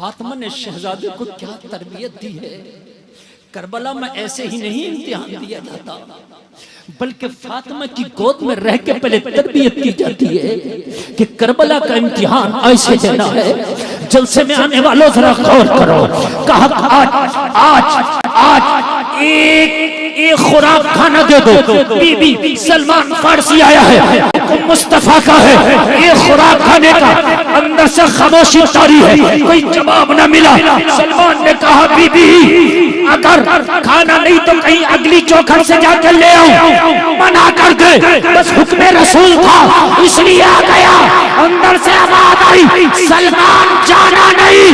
फातिमा ने शहजादे को क्या तरबियत दी है। करबला में ऐसे ही नहीं इम्तिहान दिया जाता, बल्कि फातिमा की गोद में रह के पहले तरबियत की जाती है कि करबला का इम्तिहान ऐसे देना है। जलसे में आने वालों जरा गौर करो। कहा आज आज आज एक खुराक खाना दे दो। बीबी सलमान फारसी आया है, मुस्तफा का है, एक खुराक खाने का। अंदर से खामोशी तारी है, कोई जवाब न मिला। सलमान ने कहा बीबी अगर खाना नहीं तो कहीं अगली चौखट से जाकर ले आओ। मना कर दे, बस हुक्म रसूल था इसलिए आ गया। अंदर से आवाज आई सलमान जाना नहीं,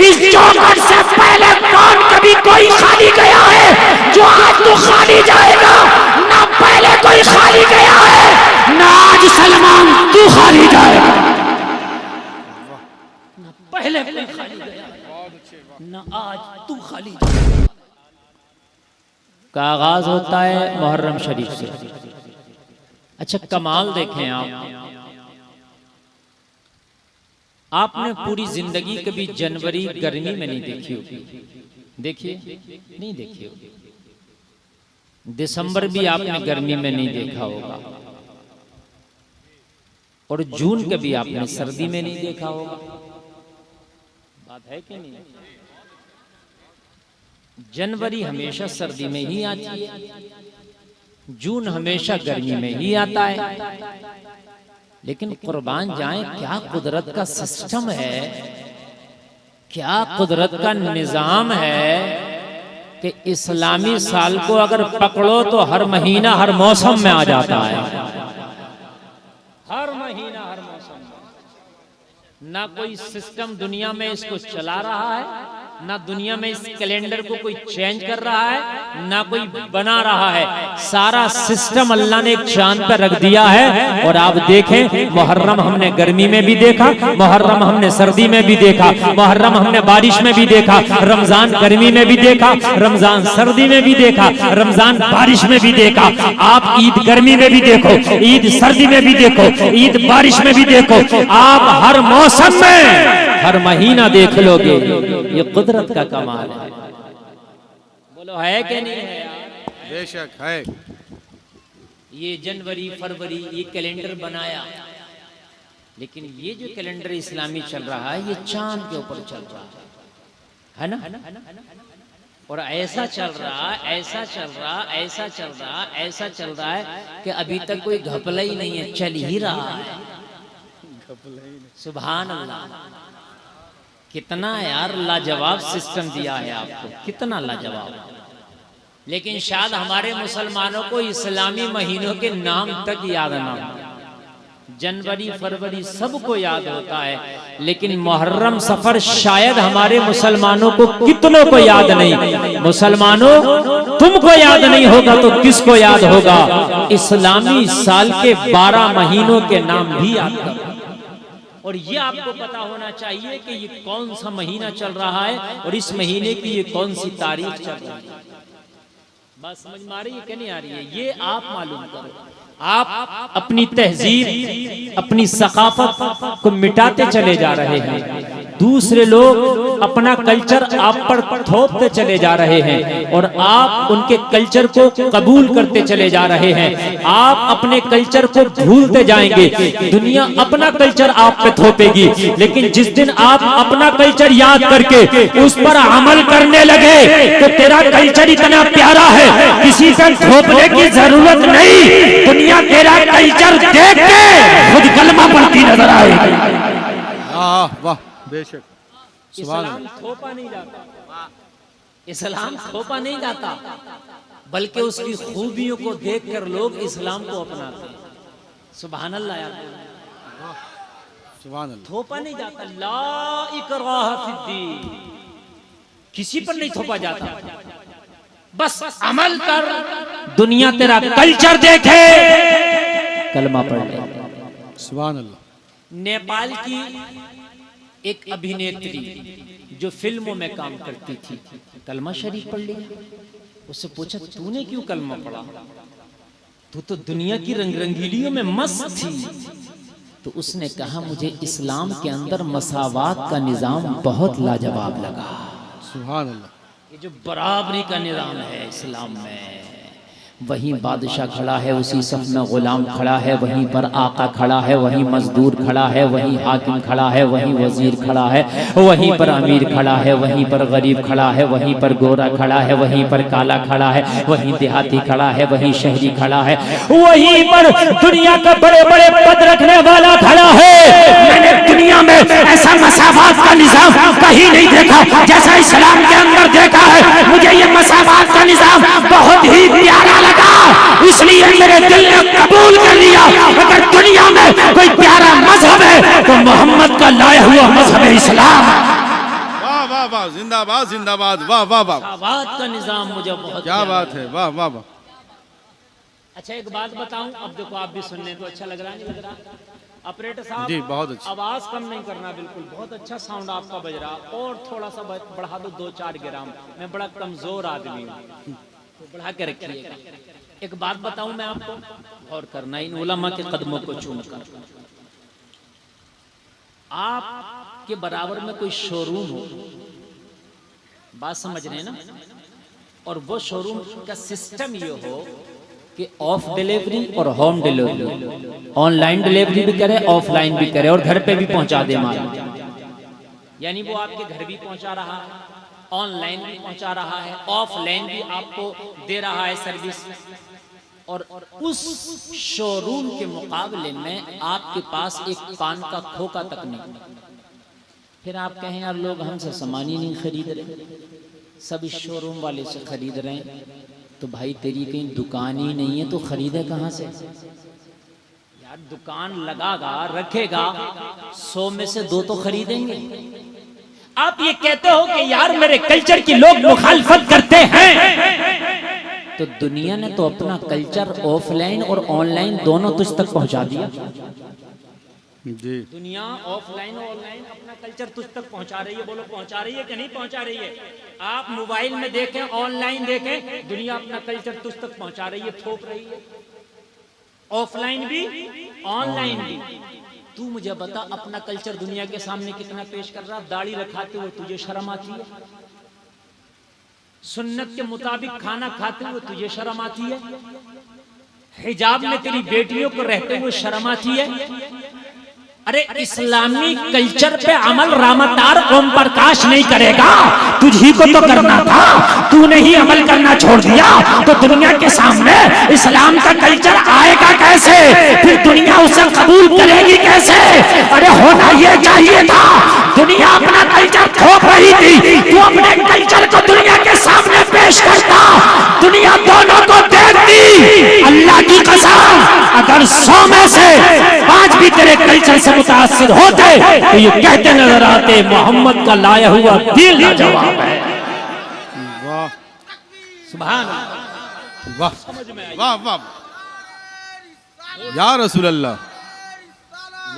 इस चौखट से पहले कौन कभी कोई खाली गया है जो आज तू खाली जाएगा? ना पहले कोई खाली गया है, ना आज सलमान तू खाली जाएगा। ना पहले कोई खाली गया, ना आज तू खाली जाएगा। का आगाज होता है मुहर्रम शरीफ से। अच्छा कमाल देखें आपने पूरी जिंदगी कभी जनवरी गर्मी में नहीं देखी होगी, देखिए नहीं देखी होगी। दिसंबर भी आपने गर्मी में नहीं देखा होगा, और जून कभी आपने सर्दी में नहीं देखा होगा। बात है कि नहीं? जनवरी हमेशा सर्दी में ही आती है, जून हमेशा गर्मी में ही आता है। लेकिन कुर्बान जाएं, क्या कुदरत का सिस्टम है, क्या कुदरत का निजाम है कि इस्लामी साल को अगर पकड़ो तो हर महीना हर मौसम में आ जाता है। हर महीना हर मौसम में। ना कोई सिस्टम दुनिया में इसको चला रहा है, ना दुनिया में इस कैलेंडर को कोई चेंज कर रहा है, ना कोई बना रहा है। सारा सिस्टम अल्लाह ने एक चांद पर रख दिया है। और आप देखें, मुहर्रम हमने गर्मी में भी देखा, मुहर्रम हमने सर्दी में भी देखा, मुहर्रम हमने बारिश में भी देखा, रमजान गर्मी में भी देखा, रमजान सर्दी में भी देखा, रमजान बारिश में भी देखा। आप ईद गर्मी में भी देखो, ईद सर्दी में भी देखो, ईद बारिश में भी देखो। आप हर मौसम में हर महीना देख लोगे। ये कुदरत का कमाल है। बोलो है कि नहीं है? बेशक है। ये जनवरी फरवरी ये कैलेंडर बनाया, लेकिन ये जो कैलेंडर इस्लामी चल रहा है ये चांद के ऊपर चल रहा है ना? और ऐसा चल रहा, ऐसा चल रहा, ऐसा चल रहा, ऐसा चल रहा है कि अभी तक कोई घपला ही नहीं है, चल ही रहा है। सुभान अल्लाह। कितना यार लाजवाब सिस्टम दिया है आपको, कितना लाजवाब। लेकिन शायद हमारे मुसलमानों को इस्लामी महीनों के नाम तक याद ना हो। जनवरी फरवरी सबको याद होता है, लेकिन मुहर्रम सफर शायद हमारे मुसलमानों को कितनों को याद नहीं। मुसलमानों तुमको याद नहीं होगा तो किसको याद होगा? इस्लामी साल के 12 महीनों के नाम भी याद करो। और ये आपको पता होना चाहिए कि ये कौन सा महीना चल रहा है और इस महीने की ये कौन सी तारीख चल रही है। बात समझ में आ रही है कि नहीं आ रही है? ये आप मालूम करो। आप अपनी तहजीब अपनी सकाफत को मिटाते चले जा रहे हैं। दूसरे लोग अपना कल्चर आप पर थोपते चले जा रहे हैं और आप उनके कल्चर को कबूल करते चले जा रहे हैं। आप अपने कल्चर को भूलते जाएंगे, दुनिया अपना कल्चर आप पे थोपेगी। लेकिन जिस दिन आप अपना कल्चर याद करके उस पर अमल करने लगे तो तेरा कल्चर इतना प्यारा है, किसी पर थोपने की जरूरत नहीं। दुनिया तेरा कल्चर देख के खुद कलमा पढ़ती नजर आएगी। वाह बेशक। इस्लाम थोपा नहीं जाता, इस्लाम थोपा नहीं जाता, बल्कि उसकी खूबियों को देखकर लोग इस्लाम को अपनाते हैं। सुभान अल्लाह यार, सुभान अल्लाह। थोपा नहीं जाता। ला इकराह फिद्दीन, किसी पर नहीं थोपा जाता। बस अमल कर, दुनिया तेरा कल्चर देखे, कलमा पढ़ ले। सुभान अल्लाह। नेपाल की एक अभिनेत्री जो फिल्मों में काम करती थी, कलमा शरीफ पढ़ लिया। उससे पूछा तूने क्यों कलमा पढ़ा? तू तो दुनिया की रंग रंगीलियों में मस्त थी, तो उसने कहा मुझे इस्लाम के अंदर मसावात का निज़ाम बहुत लाजवाब लगा। सुभान अल्लाह। ये जो बराबरी का निज़ाम है इस्लाम में, वहीं बादशाह खड़ा है, उसी सफ में गुलाम खड़ा है, वहीं पर आका खड़ा है, वहीं मजदूर खड़ा है, वहीं हाकिम खड़ा है, वहीं वजीर खड़ा है, वहीं पर अमीर खड़ा है, वहीं पर गरीब खड़ा है, वहीं पर गोरा खड़ा है, वहीं पर काला खड़ा है, वहीं देहाती खड़ा है, वहीं शहरी खड़ा है, वहीं पर दुनिया का बड़े बड़े पद रखने वाला खड़ा है। मैंने दुनिया में ऐसा मसावात का निज़ाम कहीं नहीं देखा जैसा इस्लाम के अंदर देखा है। मुझे ये मसावात का निज़ाम बहुत ही प्यारा लगा, इसलिए मेरे दिल ने कबूल कर लिया। अगर दुनिया में कोई प्यारा मजहब है तो मोहम्मद का लाया हुआ मजहब है इस्लाम। वाह वाह वाह, जिंदाबाद जिंदाबाद, वाह वाह वाह, मसावात का निज़ाम मुझे बहुत क्या बात है, वाह वाह वाह। अच्छा एक बात बताऊं, अब देखो आप भी सुनने को अच्छा लग रहा नहीं लग रहा? ऑपरेटर साहब जी बहुत अच्छा। आवाज कम नहीं करना, बिल्कुल बहुत अच्छा साउंड आपका बज रहा, और थोड़ा सा बढ़ा दो 2-4 ग्राम। मैं बड़ा कमजोर आदमी हूँ, तो बढ़ा के रखिएगा। एक बात बताऊं मैं आपको, और करना इन उलमा के कदमों को चूमकर, आप के बराबर में कोई शोरूम हो, बात समझ रहे हैं ना, और वो शोरूम का सिस्टम ये हो कि ऑफ डिलीवरी और होम डिलीवरी, ऑनलाइन डिलीवरी भी करे, ऑफलाइन भी करे, और घर पे भी पहुंचा दे माल। यानी वो आपके घर भी पहुंचा रहा है, ऑनलाइन भी पहुंचा रहा है, ऑफलाइन भी आपको दे रहा है सर्विस। और उस शोरूम के मुकाबले में आपके पास एक पान का खोखा तक नहीं। फिर आप कहें यार लोग हमसे सामान ही नहीं खरीद रहे, सब इस शोरूम वाले से खरीद रहे हैं, तो भाई तेरी कहीं दुकान ही नहीं है तो खरीदे कहाँ से? यार दुकान लगागा रखेगा, 100 में से 2 तो खरीदेंगे। आप ये कहते हो कि यार मेरे कल्चर की लोग मुखालफत करते हैं, तो दुनिया ने तो अपना कल्चर ऑफलाइन और ऑनलाइन दोनों तुझ तक पहुंचा दिया। जी दुनिया ऑफलाइन और ऑनलाइन अपना कल्चर तुझ तक पहुंचा रही है। बोलो पहुंचा रही है कि नहीं पहुंचा रही है? आप मोबाइल में देखें, ऑनलाइन देखें, दुनिया अपना कल्चर तुझ तक पहुंचा रही है, थोप रही है, ऑफलाइन भी ऑनलाइन भी। तू मुझे बता अपना कल्चर दुनिया के सामने कितना पेश कर रहा? दाढ़ी रखाते हुए तुझे शर्म आती है? सुन्नत के मुताबिक खाना खाते हुए तुझे शर्म आती है? हिजाब में तेरी बेटियों को रहते हुए शर्म आती है? अरे इस्लामी कल्चर पे अमल रामतार ओम प्रकाश नहीं करेगा, तुझी को तो करना था, तूने ही अमल करना छोड़ दिया, तो दुनिया के सामने इस्लाम का कल्चर आएगा कैसे? फिर दुनिया उसे कबूल करेगी कैसे? अरे होना ये चाहिए था, दुनिया अपना कल्चर थोप रही थी, तू अपने कल्चर को दुनिया के सामने पेश करता, दुनिया दोनों को देखती। अल्लाह की कसम, अगर 100 में से 5 भी तेरे कल्चर से मुतासिर होते तो ये कहते नजर आते मोहम्मद का लाया हुआ दिल लाजवाब है। वाह सुभान वाह वाह वाह, या रसूल अल्लाह,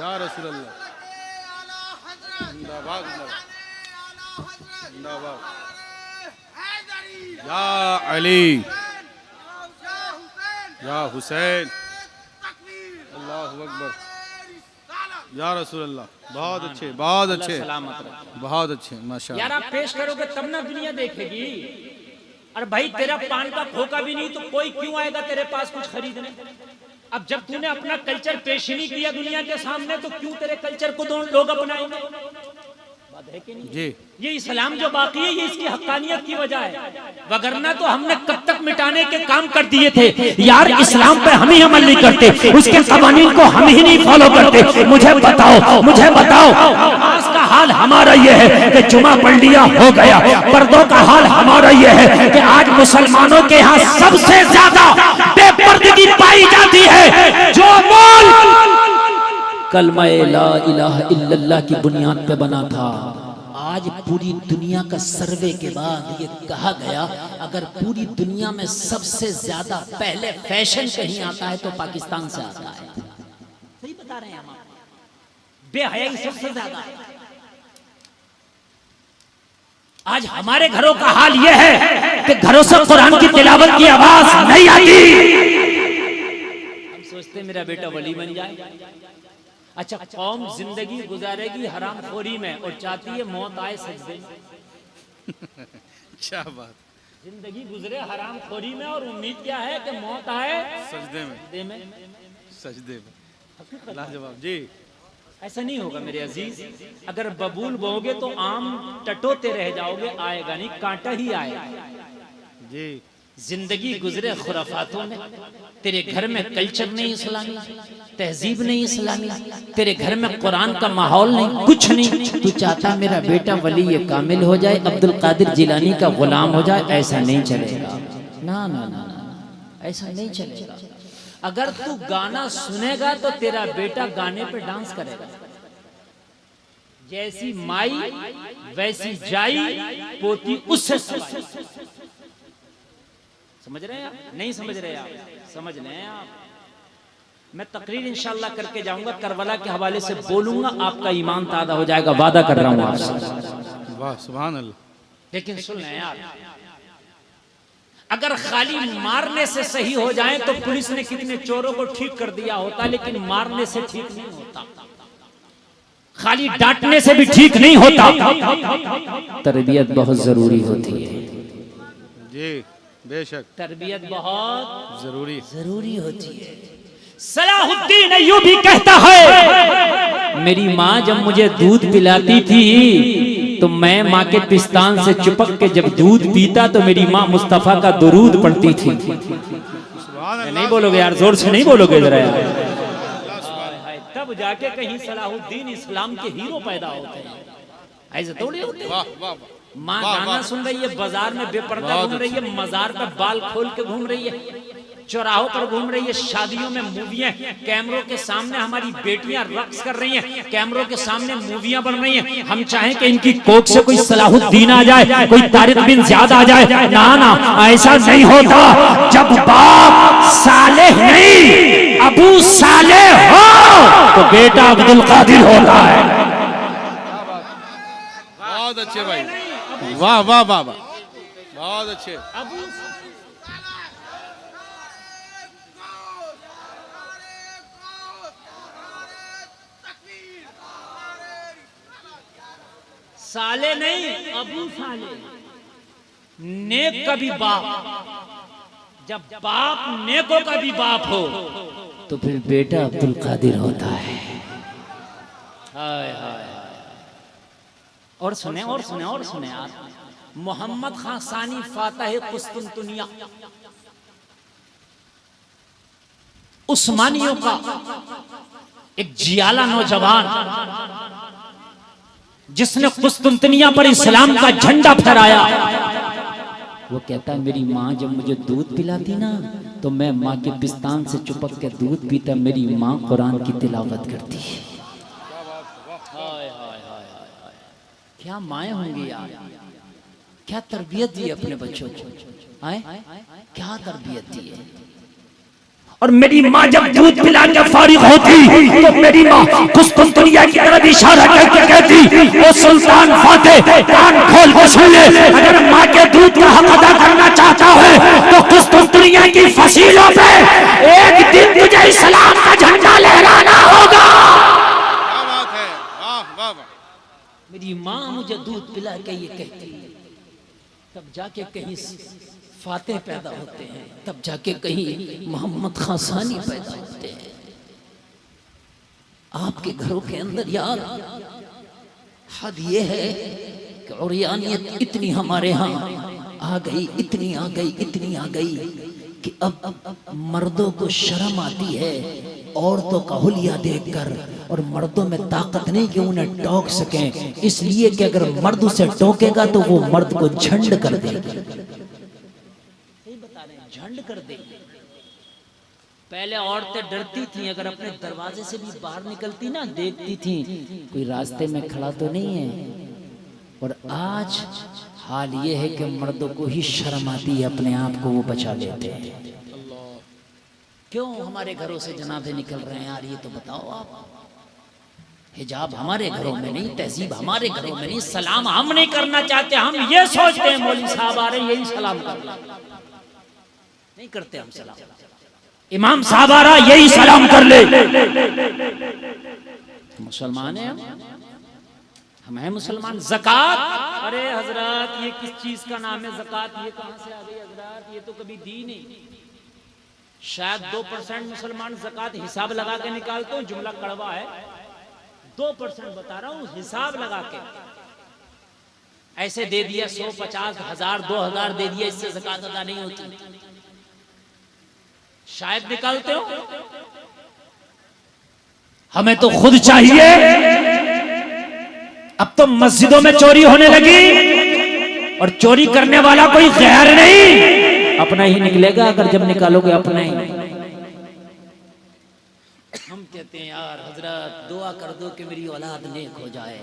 या रसूल अल्लाह, जिंदाबाद जिंदाबाद, या अली, या हुसैन, अल्लाहु अकबर, या रसूल अल्लाह। बहुत अच्छे, बहुत अच्छे, बहुत अच्छे, माशाअल्लाह। यार आप पेश करोगे तब ना दुनिया देखेगी। अरे भाई तेरा पान का खोखा भी नहीं तो कोई क्यों आएगा तेरे पास कुछ खरीदने? अब जब तूने अपना कल्चर पेश ही नहीं किया दुनिया के सामने, तो क्यों तेरे कल्चर को लोग अपनाएंगे? बात है कि नहीं? जी ये इस्लाम जो बाकी है ये इसकी हक्कानियत की वजह है, वगरना तो हमने कब तक मिटाने के काम कर दिए थे। यार इस्लाम पे हम ही अमल नहीं करते, उसके कवानीन को हम ही नहीं फॉलो करते। मुझे बताओ, मुझे बताओ, नमाज का हाल हमारा ये है कि जुमा पढ़ लिया हो गया, पर्दों का हाल हमारा ये है कि आज मुसलमानों के यहाँ सबसे ज्यादा बेपर्दगी पाई जाती है। जो बोल कलमा ला इलाहा इल्लल्लाह की बुनियाद पे बना था, आज पूरी दुनिया का सर्वे के बाद ये कहा गया अगर पूरी दुनिया में सबसे ज्यादा पहले फैशन कहीं आता है तो पाकिस्तान से आता है। सही बता रहे हैं हम, बेहयाई सबसे ज्यादा। आज हमारे घरों का हाल यह है कि घरों से कुरान की तिलावत की आवाज नहीं आती। हम सोचते मेरा बेटा वली बन जाए, अच्छा, कौम जिंदगी गुजारेगी हराम खोरी में और चाहती है मौत आए सजदे में। क्या बात, जिंदगी गुजरे हराम खोरी में और उम्मीद क्या है कि मौत आए सजदे में, सजदे में। सजदे में। लाजवाब जी। ऐसा नहीं होगा मेरे अजीज, अगर बबूल बोओगे तो आम टटोते रह जाओगे, आएगा नहीं, कांटा ही आएगा जी। जिंदगी गुजरे खुराफातों में, तेरे घर में कल्चर नहीं इस्लामी, तहजीब नहीं इस्लामी, तेरे घर में कुरान का माहौल नहीं, कुछ नहीं। तू चाहता मेरा बेटा वली ये कामिल हो जाए, अब्दुल कादिर जिलानी का गुलाम हो जाए, ऐसा नहीं चलेगा। ना ना ना ना, ऐसा नहीं चलेगा। अगर तू गाना सुनेगा तो तेरा बेटा गाने पे डांस करेगा। जैसी माई वैसी जाई, पोती उससे सवाई। समझ रहे हैं आप? नहीं समझ रहे आप? समझ रहे हैं आप? मैं तकरीर इंशाल्लाह करके जाऊंगा, करबला के हवाले से बोलूंगा, आपका ईमान ताज़ा हो जाएगा, वादा कर रहा हूं आपसे। वाह सुभान अल्लाह। लेकिन सुन लें यार, अगर खाली मारने से सही हो जाए तो पुलिस ने कितने चोरों को ठीक कर दिया होता, लेकिन मारने से ठीक नहीं होता, खाली डांटने से भी ठीक नहीं होता। तरबियत बहुत जरूरी होती है जी, बेशक तरबियत बहुत जरूरी होती है। सलाहुद्दीन अय्यूबी कहता है, मेरी माँ जब मुझे दूध पिलाती थी तो मैं माँ के पिस्तान से चिपक के जब दूध पीता तो मेरी माँ मुस्तफा का दुरूद पढ़ती थी। नहीं बोलोगे यार, जोर से नहीं बोलोगे जरा यार। तब जाके कहीं सलाहुद्दीन इस्लाम के हीरो पैदा होते हैं, ऐसे थोड़ी होते हैं। माँ गाना सुन रही है, बाजार में बेपर्दा घूम रही है, मजार पे बाल खोल के घूम रही है, चौराहों पर घूम रही है, शादियों में मूवियां, कैमरों के सामने हमारी बेटियां रक्स कर रही हैं, कैमरों के सामने मूवियां बन रही हैं। हम चाहें कि इनकी कोख से कोई सलाहुद्दीन आ जाए, कोई तारिक बिन ज़ियाद आ जाए, ना ना, ऐसा नहीं होता। जब बाप सालेह नहीं अबू सालेह हो तो बेटा अब्दुल कादिर होता है। बहुत अच्छे भाई, वाह वाह वाह वाह, बहुत अच्छे। साले नहीं, अबू साले। नेक का भी बाप, जब बाप नेकों का भी बाप हो तो फिर बेटा अब्दुल कादिर होता है। हाय हाय। और सुने और सुने और सुने यार, मोहम्मद खान सानी फातह कुस्तुनतुनिया, उस्मानियों का एक जियाला नौजवान जिसने कुस्तुनतुनिया पर इस्लाम का झंडा फहराया, वो कहता है मेरी माँ जब मुझे दूध पिलाती ना तो मैं माँ के पिस्तान से चिपक के दूध पीता, मेरी माँ कुरान की तिलावत करती है। क्या माएँ होंगी यार, क्या तरबियत दी अपने बच्चों को, आए क्या तरबियत दी है। और मेरी माँ जब दूध पिला के फारिग होती तो मेरी माँ कुस्तुनतुनिया की तरफ इशारा करके कहती, ओ सुल्तान फातेह कान खोल के सुन ले, अगर माँ के दूध का हक अदा करना चाहता है तो कुस्तुनतुनिया की फसीलों पे एक दिन तुझे इस्लाम का झंडा लहराना होगा। क्या बात है, वाह वाह वाह। मेरी माँ मुझे दूध पिला के ये कहती, तब जाके कहीं फातेह पैदा होते हैं, तब जाके कहीं मोहम्मद खान सानी पैदा होते हैं। आपके घरों के अंदर यार हद ये है कि उरियानियत इतनी हमारे यहाँ आ गई, इतनी आ गई, इतनी आ गई कि अब मर्दों को शर्म आती है औरतों का हुलिया देखकर, और मर्दों में ताकत नहीं कि उन्हें टोक सकें, इसलिए कि अगर मर्द उसे टोकेगा तो वो मर्द को झंड कर देगा, झंड कर देगी। पहले औरतें डरती थीं, अगर अपने दरवाजे से भी बाहर निकलती ना, देखती थीं कोई रास्ते में खड़ा तो नहीं है। और आज हाल ये है कि मर्दों को ही शर्म आती है, अपने आप को वो बचा लेते हैं। क्यों हमारे घरों से जनाजे निकल रहे हैं यार, ये तो बताओ आप। हिजाब हमारे घरों में नहीं, तहजीब हमारे घरों में नहीं, सलाम हम नहीं करना चाहते, हम ये सोचते हैं मौलवी साहब आ रहे हैं यही सलाम कर ले, नहीं करते हम सलाम। इमाम साहब आ रहा यही सलाम कर ले, मुसलमान है हम हैं मुसलमान। ज़कात, अरे हजरत ये किस चीज का नाम है ज़कात, ये कहां से आ गई हजरत, ये तो कभी दी नहीं। शायद 2% मुसलमान ज़कात हिसाब लगा के निकालते हो, जुमला कड़वा है, 2% बता रहा हूं हिसाब लगा के। ऐसे दे दिया 100, 50, 1000, 2000 दे दिया, इससे ज़कात अदा नहीं होती। शायद निकालते हो। हमें तो खुद चाहिए। अब तो मस्जिदों में चोरी होने लगी और चोरी करने वाला कोई गैर नहीं, अपना ही निकलेगा। अगर जब निकालोगे अपना ही। हम कहते हैं यार हजरत दुआ कर दो कि मेरी औलाद नेक हो जाए।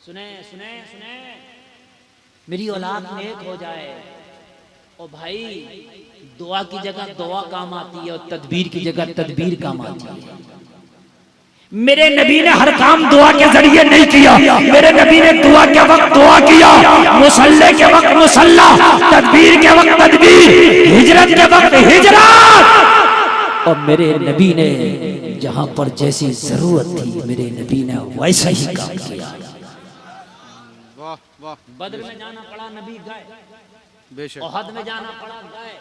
सुने सुने सुने, मेरी औलाद नेक हो जाए। और भाई दुआ की जगह दुआ काम आती है और तदबीर की जगह तदबीर काम आती है। मेरे नबी ने हर काम दुआ के जरिए नहीं किया। मेरे नबी ने दुआ के वक्त दुआ किया, मुसल्ले के वक्त मुसल्ला, तदबीर के वक्त तदबीर, हिजरत के वक्त हिजरत। और मेरे नबी ने जहां पर जैसी जरूरत थी मेरे नबी ने वैसा ही काम किया। वाह वाह। बद्र में जाना पड़ा, नबी गए। बेशक। ओहद में जाना पड़ा, गए।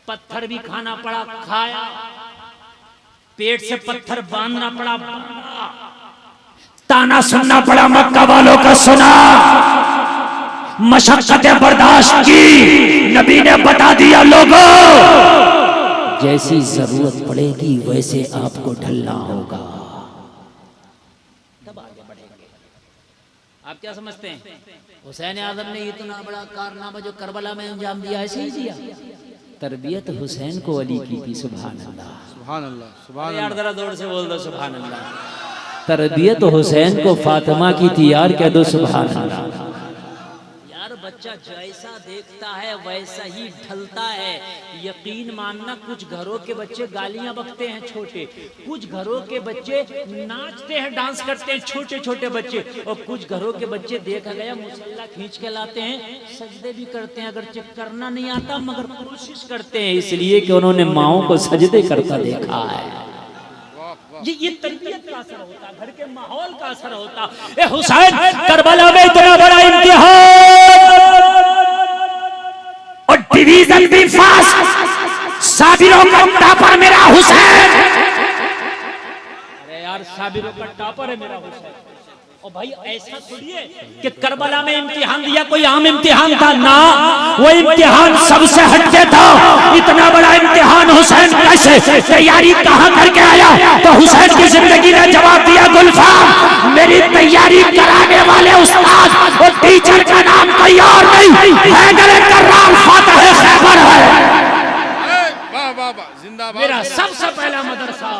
पत्थर भी खाना पड़ा, खाया। पेट से पत्थर बांधना पड़ा, ताना सुनना पड़ा, मक्का वालों का सुना, मशक्कतें बर्दाश्त की। नबी ने बता दिया लोगों जैसी जरूरत पड़ेगी वैसे आपको ढलना होगा, तब आगे बढ़ेंगे। आप क्या समझते हैं हुसैन आजम ने इतना बड़ा कारनामा जो करबला में अंजाम दिया, ऐसे ही दिया? तरबियत हुसैन को अली की थी। सुभान अल्लाह, सुभान अल्लाह, सुभान यार जरा जोर से बोल दो सुभान अल्लाह। तरबियत हुसैन को फातिमा की थी यार, कह दो सुभान अल्लाह। यार बच्चा जैसा देखता है वैसा ही ढलता है। यकीन मानना, कुछ घरों के बच्चे गालियां बकते हैं छोटे, कुछ घरों के बच्चे नाचते हैं डांस करते हैं छोटे छोटे बच्चे, और कुछ घरों के बच्चे देखा गया मुसल्ला खींच के लाते हैं, सजदे भी करते हैं, अगर चेक करना नहीं आता मगर कोशिश करते हैं, इसलिए कि उन्होंने माओ को सजदे करता देखा है। ये तरबियत का असर होता, घर के माहौल का असर होता। ए हुसैन, करबला में इतना बड़ा इम्तिहान और डिवीजन भी फास्ट, साबिरों का टॉपर मेरा हुसैन। अरे यार साबिरों का टॉपर है मेरा हुसैन। और भाई ऐसा थोड़ी है कि करबला में इम्तिहान दिया कोई आम इम्तिहान था ना, वो इम्तिहान सबसे हटके था। इतना बड़ा इम्तिहान हुसैन कैसे, तैयारी कहाँ करके आया? तो हुसैन की जिंदगी ने जवाब दिया, गुलफाम मेरी तैयारी कराने वाले उस्ताद और टीचर का नाम कोई और नहीं, हैदर कर्रार फातह खैबर है। वाह वाह वाह, जिंदाबाद। मेरा सबसे पहला मदरसा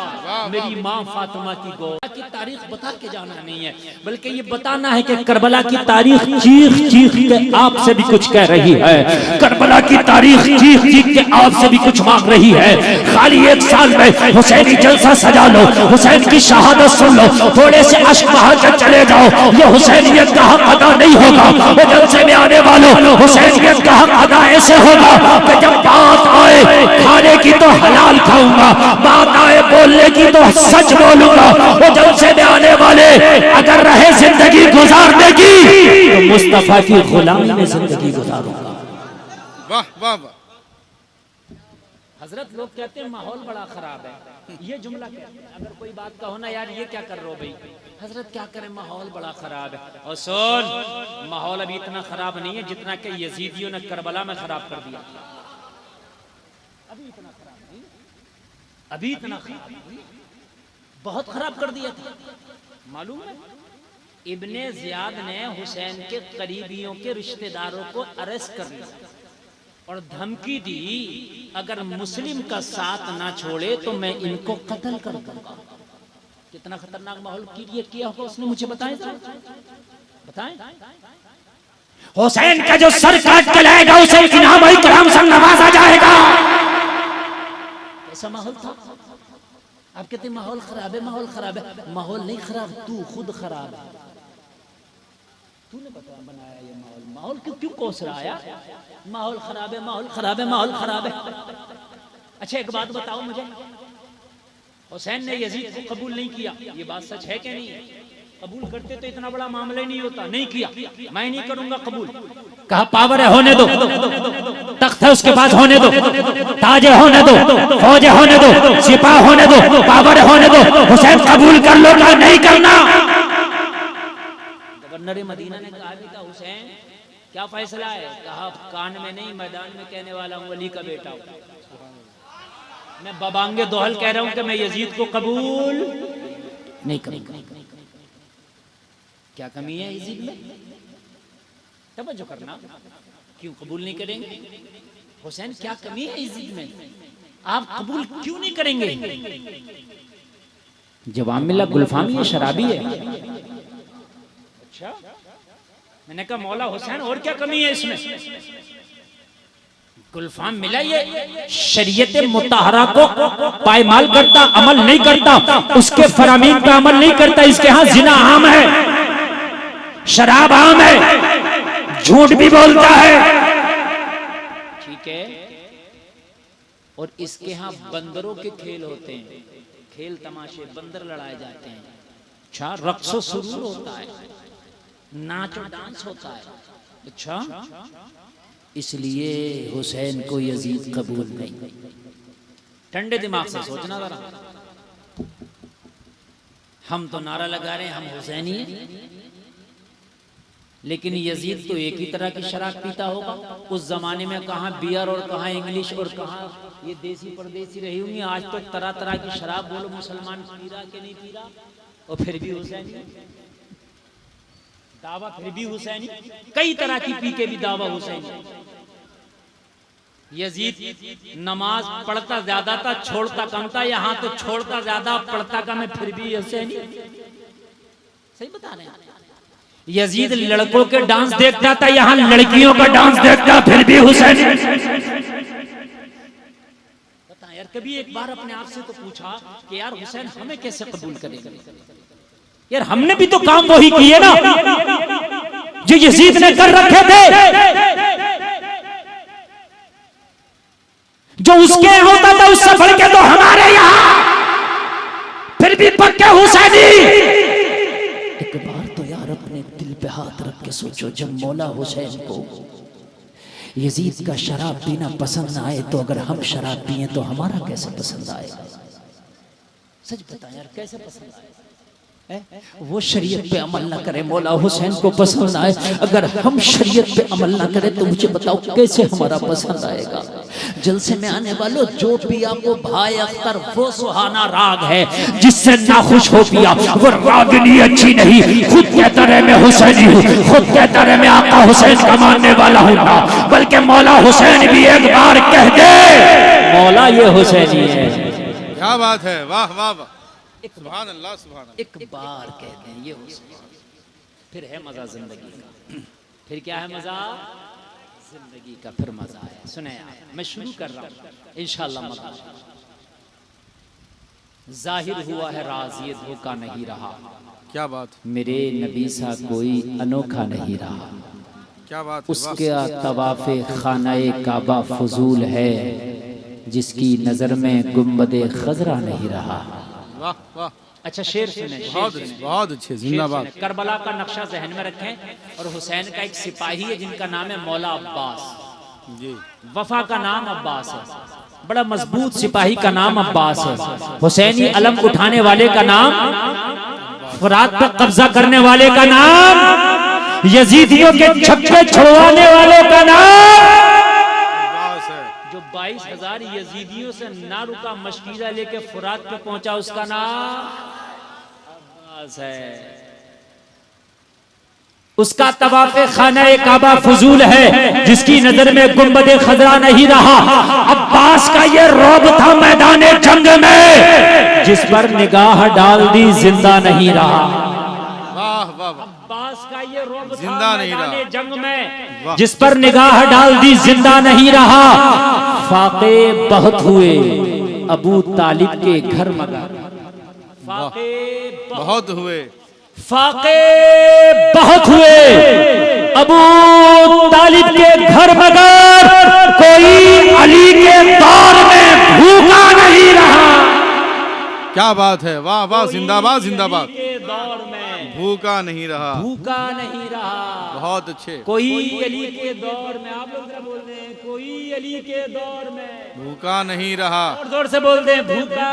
मेरी माँ फातिमा की गो की तारीख बता के जाना नहीं है, बल्कि ये बताना है कि करबला की तारीख चीख चीख के आपसे भी कुछ कह रही है। करबला की तारीख चीख चीख के आपसे भी कुछ मांग रही है। खाली एक साल में हुसैनी जलसा सजा लो, हुसैन की शहादत सुन लो, थोड़े से अश्क बहा के चले जाओ, ये हुसैनियत का हक अदा नहीं होगा। वो जलसे में आने वालों, हुसैनियत का हक अदा ऐसे होगा कि जब बात आए खाने की तो हलाल खाऊंगा, बात आए बोलने की तो सच बोलूंगा। वो जलसे में आने वाले अगर रहे जिंदगी गुजारने की तो मुस्तफा की गुलामी में जिंदगी गुजारूंगा। वाह वाह वाह। हजरत लोग कहते हैं माहौल बड़ा खराब है, ये जुमला कहते हैं। अगर कोई बात कहो ना यार ये क्या कर रहे हो भाई, हजरत क्या करें माहौल बड़ा खराब है। और सुन, माहौल अभी इतना खराब नहीं है जितना कि यजीदियों ने करबला में खराब कर दिया। अभी इतना खराब नहीं, अभी इतना खराब नहीं, बहुत खराब कर दिया था। मालूम है इब्ने जियाद ने हुसैन के करीबियों के रिश्तेदारों को अरेस्ट कर लिया और धमकी दी, अगर मुस्लिम का साथ ना छोड़े तो मैं इनको कत्ल कर दूंगा। कितना खतरनाक माहौल क्रिएट किया होगा उसने, मुझे बताएं बताएं। हुसैन का जो सर काट के लाएगा उसे इनाम इकराम से नवाजा जाएगा। ऐसा माहौल था। आप कहते माहौल खराब है, माहौल खराब है। माहौल नहीं खराब, तू खुद खराब है। तूने बनाया ये माहौल। माहौल क्यों क्यों कोस रहा है? माहौल खराब है, माहौल खराब है, माहौल खराब है। अच्छा एक बात बताओ मुझे, हुसैन ने यजीद को कबूल नहीं किया, ये बात सच है क्या नहीं है? कबूल करते तो इतना बड़ा मामला ही नहीं होता। नहीं किया, मैं नहीं करूंगा कबूल। कहा पावर है होने दो, तख्त है उसके पास होने दो, ताजे होने दो, फौजे होने दो, सिपाह होने दो, पावर होने दो, हुसैन कबूल कर लो का नहीं करना। गवर्नर मदीना ने कहा भी था हुसैन क्या फैसला है? कहा कान में नहीं मैदान में कहने वाला हूँ, अली का बेटा हूँ। मैं बबांगे दोहल कह रहा हूँ कि मैं यजीद को कबूल नहीं करूंगा। क्या कमी है यजीद में? तवज्जो करना, क्यों कबूल नहीं करेंगे? हुसैन क्या कमी है यजीद में? आप कबूल क्यों नहीं करेंगे? जवाब मिला गुलफाम ये शराबी है। अच्छा, मैंने कहा मौला हुसैन और क्या कमी है इसमें? गुलफाम मिला ये शरीयत मुताहरा को पायमाल करता, अमल नहीं करता, उसके फरामीन पे अमल नहीं करता। इसके यहाँ जिना आम है, शराब आम है, झूठ भी बोलता है। ठीक है, और इसके यहाँ बंदरों के खेल होते हैं, खेल तमाशे, बंदर लड़ाए जाते हैं। अच्छा, रक्सो सुरूर होता है, नाच और डांस होता है। अच्छा, इसलिए हुसैन को यजीद कबूल नहीं। ठंडे दिमाग से सोचना जरा। हम तो नारा लगा रहे हैं हम हुसैनी हैं, लेकिन यजीद तो एक ही तरह की शराब पीता होगा। उस जमाने में कहाँ बियर और कहाँ इंग्लिश और कहाँ ये देसी परदेसी रही होंगी। आज तो तरह तरह की शराब बोलो मुसलमान पी रहा कि नहीं पी रहा, और फिर भी हुसैनी दावा, फिर भी हुसैनी, कई तरह की पी के भी दावा हुसैनी। यजीद नमाज पढ़ता ज्यादा था, छोड़ता कम था। यहाँ तो छोड़ता ज्यादा, पढ़ता कम है, फिर भी हुसैनी। सही बता रहे हैं। यजीद लड़कों के डांस देखता था, यहाँ लड़कियों का डांस देखता, फिर भी हुसैन। बता यार, कभी एक बार अपने आप से तो पूछा कि यार हुसैन हमें कैसे कबूल करेगा? यार हमने भी तो काम वही किए ना जो यजीद ने कर रखे थे। जो उसके होता था उससे बढ़ के तो हमारे यहाँ, फिर भी पक्के हुसैनी। एक बार तो यार अपने दिल पे हाथ रख के सोचो, जब मौला हुसैन को यजीद का शराब पीना पसंद आए, तो अगर हम शराब पिए तो हमारा कैसे पसंद आएगा? सच बता यार, कैसे पसंद आए? वो शरीयत पे अमल ना करे, मौला हुसैन को पसंद आए। अगर हम शरीयत पे अमल ना करें तो मुझे बताओ कैसे हमारा पसंद आएगा? जलसे में आने वालों, जो पिया वो भाई अख्तर वो सुहाना राग है, जिससे नाखुश हो पिया वो रागनी अच्छी नहीं। खुद कहता रहे मैं हुसैनी हूँ, खुद कहता रहे मैं आका हुसैन का मानने वाला हूँ ना, बल्कि मौला हुसैन भी एक बार कह दे मौला ये हुसैनी है। क्या बात है, वाह वाह वाह, सुभान अल्लाह सुभान अल्लाह। एक बार कहते हैं ये हुसैन, फिर है मजा जिंदगी का। फिर क्या है मजा जिंदगी का? फिर मजा है। सुने मैं शुरू कर रहा हूँ इंशाअल्लाह। मजा जाहिर हुआ है राज, ये धोखा नहीं रहा। क्या बात, मेरे नबी सा कोई अनोखा नहीं रहा। क्या बात है, उसके तवाफ़े खानाए काबा फजूल है, जिसकी नजर में गुंबदे खजरा नहीं रहा। वाह वाह, अच्छा शेर सुने, बहुत अच्छे, जिंदाबाद। करबला का नक्शा जहन में रखें, और हुसैन का एक सिपाही है जिनका नाम है मौला अब्बास जी। वफा का नाम अब्बास है, बड़ा मजबूत सिपाही का नाम अब्बास है। हुसैनी अलम उठाने वाले का नाम, फरात पर कब्जा करने वाले का नाम, यजीदियों के छक्के छुड़वाने वाले का नाम, जो 22,000 यजीदियों से ना रुका मशकीरा लेके फुरात पे पहुंचा, उसका नाम अब्बास है। उसका तवाफ़े खानाए काबा फजूल है, जिसकी नजर में गुंबदे खजरा नहीं रहा। अब्बास का ये रौब था मैदाने जंग में, जिस पर निगाह डाल दी जिंदा नहीं रहा। वाह वाह, अब्बास का ये रौब जिंदा नहीं रहा जंग में, जिस पर निगाह डाल दी जिंदा नहीं रहा। फाके बहुत हुए अबू तालिब के घर मगर, फाके बहुत हुए, फाके बहुत हुए अबू तालिब के घर मगर, कोई अली के दौर में भूखा नहीं रहा। क्या क्या बात है, वाह वाह, जिंदाबाद जिंदाबाद। के दौर में भूखा नहीं रहा, भूखा नहीं रहा। बहुत अच्छे। कोई अली के दौर में, आप लोग क्या बोल रहे हैं, कोई अली के दौर में भूखा नहीं रहा। और जोर से बोल दे, भूखा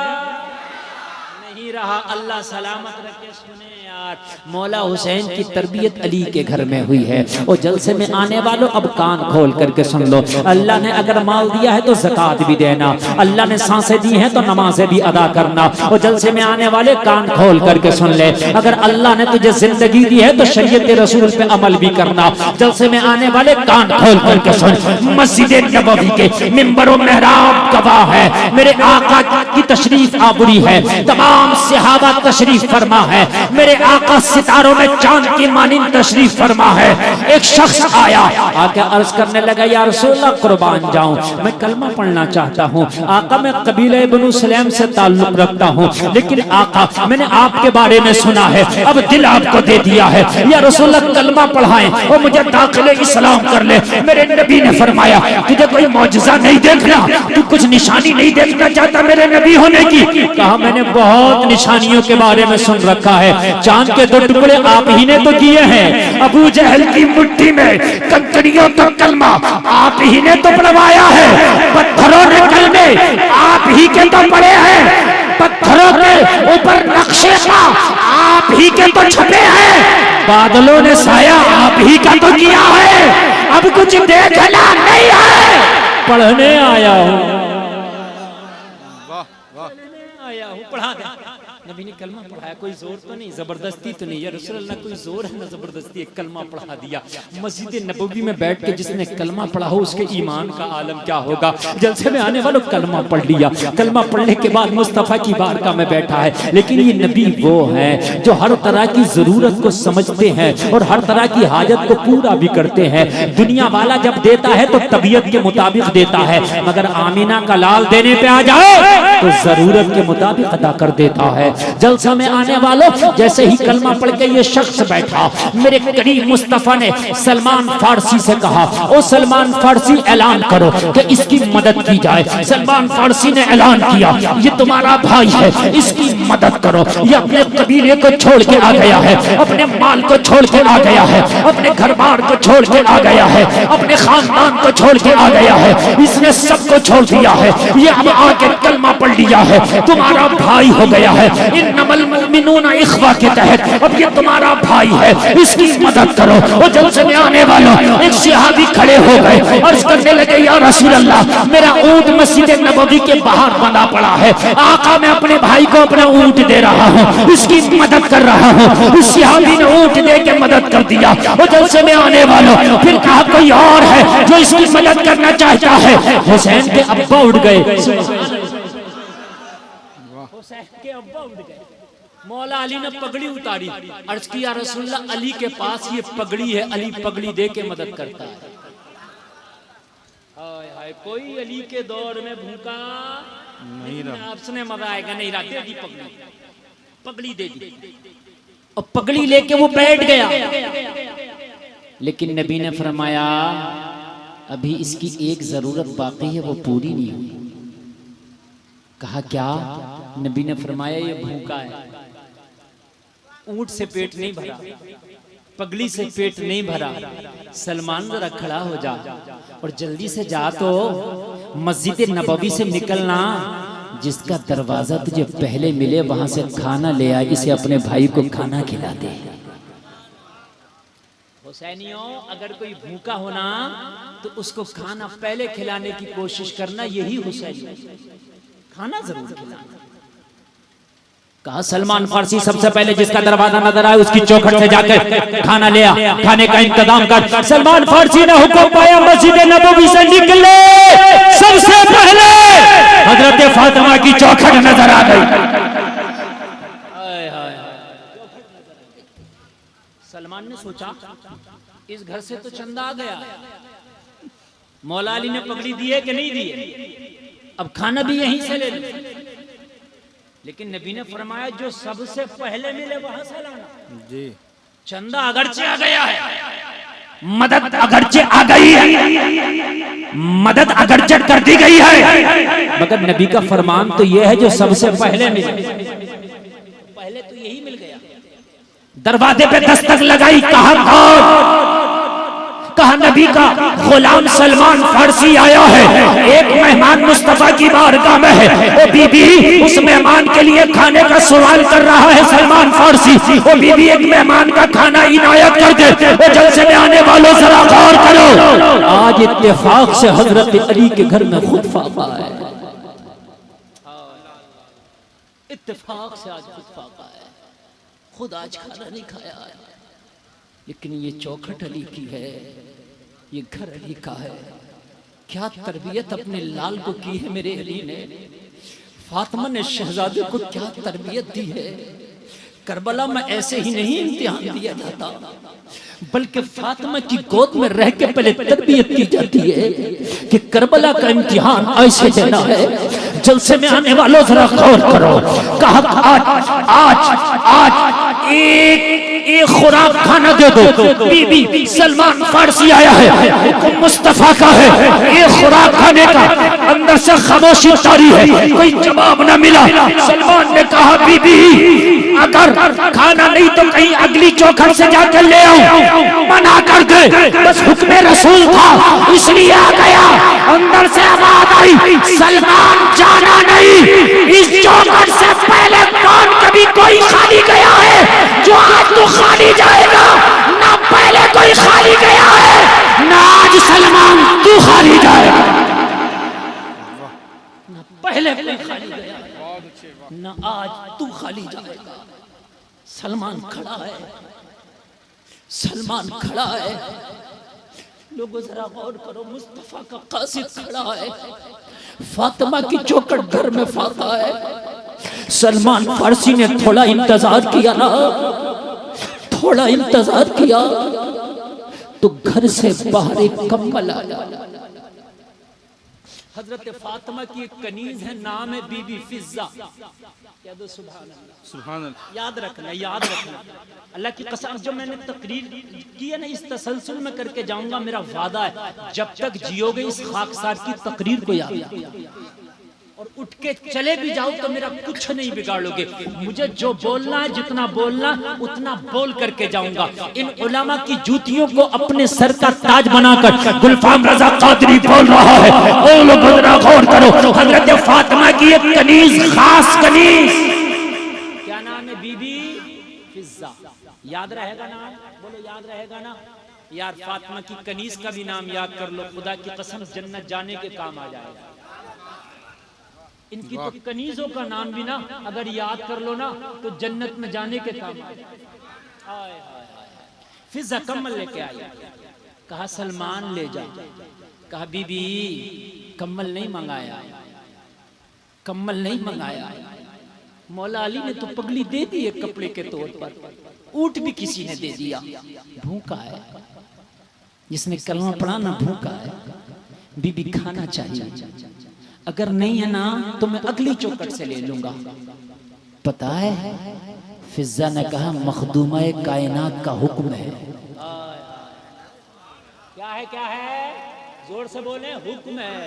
नहीं रहा। अल्लाह सलामत रखे। सुने यार, मौला हुसैन की तरबियत अली के घर में हुई है। और जलसे में आने वालों अब कान खोल करके सुन लो। अल्लाह ने अगर माल दिया है तो ज़कात भी देना, अल्लाह ने सांसें दी हैं तो नमाजें भी अदा करना। और जलसे में आने वाले कान खोल करके सुन ले, अगर अल्लाह ने तुझे जिंदगी दी है तो शरीयत रसूल पे अमल भी करना। जलसे में आने वाले कान खोल करके सुन। मस्जिद नबवी के मिंबर और मेहराब गवाह है, मेरे आका की तशरीफ आबरी है, तमाम सहाबा तशरीफ फरमा है, मेरे आका सितारों में चांद की मानिंद तशरीफ फरमा है। एक शख्स आया, आके अर्ज करने लगा, या रसूलल्लाह कुर्बान जाऊं, मैं कलमा पढ़ना चाहता हूं। आका मैं कबीले बनु सलेम से ताल्लुक रखता हूं, लेकिन आका मैंने आपके बारे में सुना है, अब दिल आपको दे दिया है, या रसूलल्लाह कलमा पढ़ाएं और मुझे दाखिले इस्लाम कर ले। मेरे नबी ने फरमाया, तुझे कोई मौजज़ा नहीं देखना, तू कुछ निशानी नहीं देखना चाहता मेरे नबी होने की? कहा मैंने बहुत निशानियों के बारे में सुन रखा है, चांद के 2 टुकड़े आप ही ने तो किए हैं, अबू जहल की मुट्ठी में कंकड़ियों का कलमा आप ही ने तो पढ़वाया है, पत्थरों ने कलमे आप ही के तो पढ़े हैं, पत्थरों के ऊपर नक्शे का आप ही के तो छपे हैं, बादलों ने साया आप ही का तो किया है, अब कुछ देखना नहीं है, पढ़ने आया हूँ, आया हूँ, पढ़ा दे। नबी ने कलमा पढ़ाया, कोई जोर तो नहीं, जबरदस्ती तो नहीं, या रसूल अल्लाह कोई जोर है ना जबरदस्ती, एक कलमा पढ़ा दिया। मस्जिद नबवी में बैठ के जिसने कलमा पढ़ा हो उसके ईमान का आलम क्या होगा। जलसे में आने वालों कलमा पढ़ लिया, कलमा पढ़ने के बाद मुस्तफ़ा की बारगाह में बैठा है, लेकिन ये नबी वो है जो हर तरह की जरूरत को समझते हैं और हर तरह की हाजत को पूरा भी करते हैं। दुनिया वाला जब देता है तो तबीयत के मुताबिक देता है, मगर आमीना का लाल देने पे आ जाए तो जरूरत के मुताबिक अदा कर देता है। जलसा में आने वालों, जैसे ही कलमा पढ़ के ये शख्स बैठा, मेरे करीब मुस्तफा ने सलमान फारसी से कहा, ओ सलमान फारसी ऐलान करो कि इसकी मदद की जाए। सलमान फारसी ने ऐलान किया, ये तुम्हारा भाई है, इसकी मदद करो। ये अपने कबीले को छोड़ के आ गया है, अपने माल को छोड़ के आ गया है, अपने घर बार को छोड़ के आ गया है, अपने खानदान को छोड़ के आ गया है, इसने सबको छोड़ दिया है, ये अब आके कलमा पढ़ लिया है, तुम्हारा भाई हो गया है। इन्नमल मुमिनूना इख्वा के तहत अब ये तुम्हारा भाई है, इसकी मदद करो। और जलसे में आने वालों एक सहाबी खड़े हो गए, अर्ज करने लगे, या रसूल अल्लाह मेरा ऊंट मस्जिद नबवी के बाहर बंधा पड़ा है, आका मैं अपने भाई को अपना ऊंट दे रहा हूँ, इसकी मदद कर रहा हूँ। उस सहाबी ने ऊंट दे के मदद कर दिया। और जलसे में आने वालों फिर कहा, कोई और है जो इसकी मदद करना चाहता है? हुसैन के अब्बा उठ गए, के अब्बा उठ गए। मौला अली ने पगड़ी उतारी, अर्ज किया, रसूलल्लाह अली के पास ये पगड़ी है, अली पगड़ी दे के मदद करता है। हाय हाय, कोई अली के दौर में भूखा नहीं रहा, आपसे मजा आएगा नहीं रहा, दे दी पगड़ी, पगड़ी दे दी और पगड़ी लेके वो बैठ गया। लेकिन नबी ने फरमाया, अभी इसकी एक जरूरत बाकी है, वो पूरी नहीं हुई। कहा क्या? नबी ने फरमाया, ये भूखा है, ऊंट से पेट नहीं भरा, पगड़ी से पेट नहीं भरा। सलमान जरा खड़ा हो जा और जल्दी से जा, तो मस्जिद नबवी से निकलना, जिसका दरवाजा तुझे पहले मिले वहां से खाना ले आ, इसे अपने भाई को खाना खिला दे। हुसैनियों, अगर कोई भूखा होना तो उसको खाना पहले खिलाने की कोशिश करना, यही हुसैन, खाना जरूर खिलाना। कहा सलमान फारसी सबसे पहले जिसका दरवाजा नजर आए उसकी चौखट से जाकर खाना ले आ, खाने का इंतजाम कर। सलमान फारसी ने हुक्म पाया, मस्जिद नबवी से निकले, सबसे पहले हजरत फातिमा की चौखट नजर आ गई। सलमान ने सोचा, इस घर से तो चंदा आ गया, मौला अली ने पगड़ी दी है कि नहीं दी है, अब खाना भी यहीं से ले लो। लेकिन नबी ने फरमाया, जो सबसे पहले मिले वहां से लाना जी। चंदा अगरचे आ गया है, मदद अगरचे आ गई है, मदद अगरचे कर दी गई है, मगर नबी का फरमान तो यह है जो सबसे पहले मिले। पहले तो यही मिल गया। दरवाजे पे दस्तक लगाई, कहा कौन? कहा नबी का गुलाम सलमान फारसी आया है, एक मेहमान मुस्तफा की बारगाह में है। ओ बीबी, उस मेहमान के लिए खाने का सवाल कर रहा है सलमान फारसी। ओ बीबी, एक मेहमान का खाना इनायत कर दे। ओ जलसे में आने वालों जरा गौर करो, आज इत्तेफाक से हजरत अली के घर में खुद फाका है। इत्तेफाक से आज खुद फाका है, खुद आज खाना नहीं खाया है, लेकिन ये चौखट अली की है, ये घर अली का है। क्या तरबियत अपने लाल को की है मेरे अली ने। फातिमा ने शहजादे को क्या तरबियत दी है। करबला में ऐसे ही नहीं इम्तिहान दिया जाता, बल्कि फातिमा की गोद में रह के पहले तरबियत की जाती है कि करबला का इम्तिहान ऐसे देना है। जलसे में आने वालों जरा गौर करो, कहा आज आज आज एक खुराक खाना दे दो। बीबी सलमान फारसी आया है, हुक्म मुस्तफा का है, एक खुराक खाने का। अंदर से खामोशी तारी है, कोई जवाब न मिला। सलमान ने कहा बीबी अगर खाना नहीं तो कहीं अगली चौखट से जाकर ले आओ। मना कर दे, बस हुक्म रसूल था इसलिए आ गया। अंदर से आवाज आई, सलमान जाना नहीं, इस चौखट से पहले कौन कभी कोई खाली गया है जो आज तू खाली जाएगा? ना पहले कोई खाली गया है, ना आज सलमान तू खाली जाएगा। ना पहले कोई खाली गया है, ना आज तू खाली जाएगा। सलमान खड़ा है, सलमान खड़ा है। लोगों जरा गौर करो, मुस्तफा का कासिद खड़ा है, फातिमा की चौखट घर में फाका है। सलमान फारसी ने थोड़ा इंतजार किया ना, थोड़ा इंतजार किया तो घर से बाहर एक कम्बल आया। हजरत फातिमा की एक कनीज है, नाम है बीबी फिजा। क्या दो सुभान अल्लाह, सुभान अल्लाह। याद रखना, याद रखना। अल्लाह की कसम, जो मैंने तकरीर की है ना, इस तसलसल में करके जाऊंगा, मेरा वादा है। जब तक जियोगे इस खाकसार की तकरीर को याद रखना, और उठ के चले भी जाओ तो मेरा कुछ नहीं बिगाड़ोगे। मुझे जो बोलना है, जितना बोलना उतना बोल करके जाऊंगा। इन उलमा की जूतियों को अपने सर का ताज बनाकर गुलफाम रजा कादरी बोल रहा है। ओ लोग जरा गौर करो, हजरत फातिमा की एक कनीज, खास कनीज, क्या नाम है? बीबी फिजा। याद रहेगा ना? बोलो याद रहेगा ना यार? फातिमा की कनीज का भी नाम याद कर लो, खुदा की कसम जन्नत जाने के काम आ जाएगा। इनकी तो कनीजों का नाम भी ना अगर याद कर लो ना तो जन्नत में जाने के काम आ जाए। फिजा कम्बल लेके आई, कहा सलमान ले जा। कहा बीबी कम्बल नहीं मंगाया, कम्बल नहीं मंगाया। मौला अली ने तो पगड़ी दे दी है कपड़े के तौर पर, ऊंट भी किसी ने दे दिया। भूखा है, जिसने कलमा पढ़ा ना भूखा है। बीबी खाना चाहिए, अगर नहीं है ना तो मैं अगली चौखट से ले लूंगा। पता है फिजा ने कहा मखदूमा कायनात का हुक्म है। क्या है? क्या है? जोर से बोले, हुक्म है।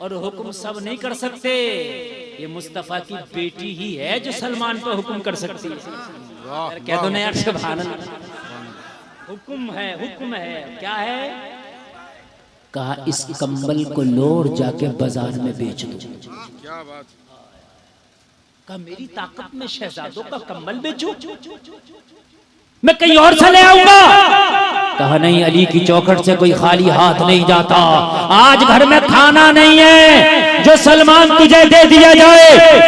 और हुक्म सब नहीं कर सकते, ये मुस्तफा की बेटी ही है जो सलमान पर हुक्म कर सकती है। कह दो ना यार, सुभान अल्लाह। हुक्म है, हुक्म है। क्या है? कहा इस कंबल को लोर जाके बाजार में बेच दो। क्या बात। कहा मेरी ताकत में शहजादों का कंबल बेचूं, मैं कहीं और से ले आऊंगा। कहा नहीं, अली की चौखट से कोई खाली हाथ नहीं जाता। आज घर में खाना नहीं है जो सलमान तुझे दे दिया जाए।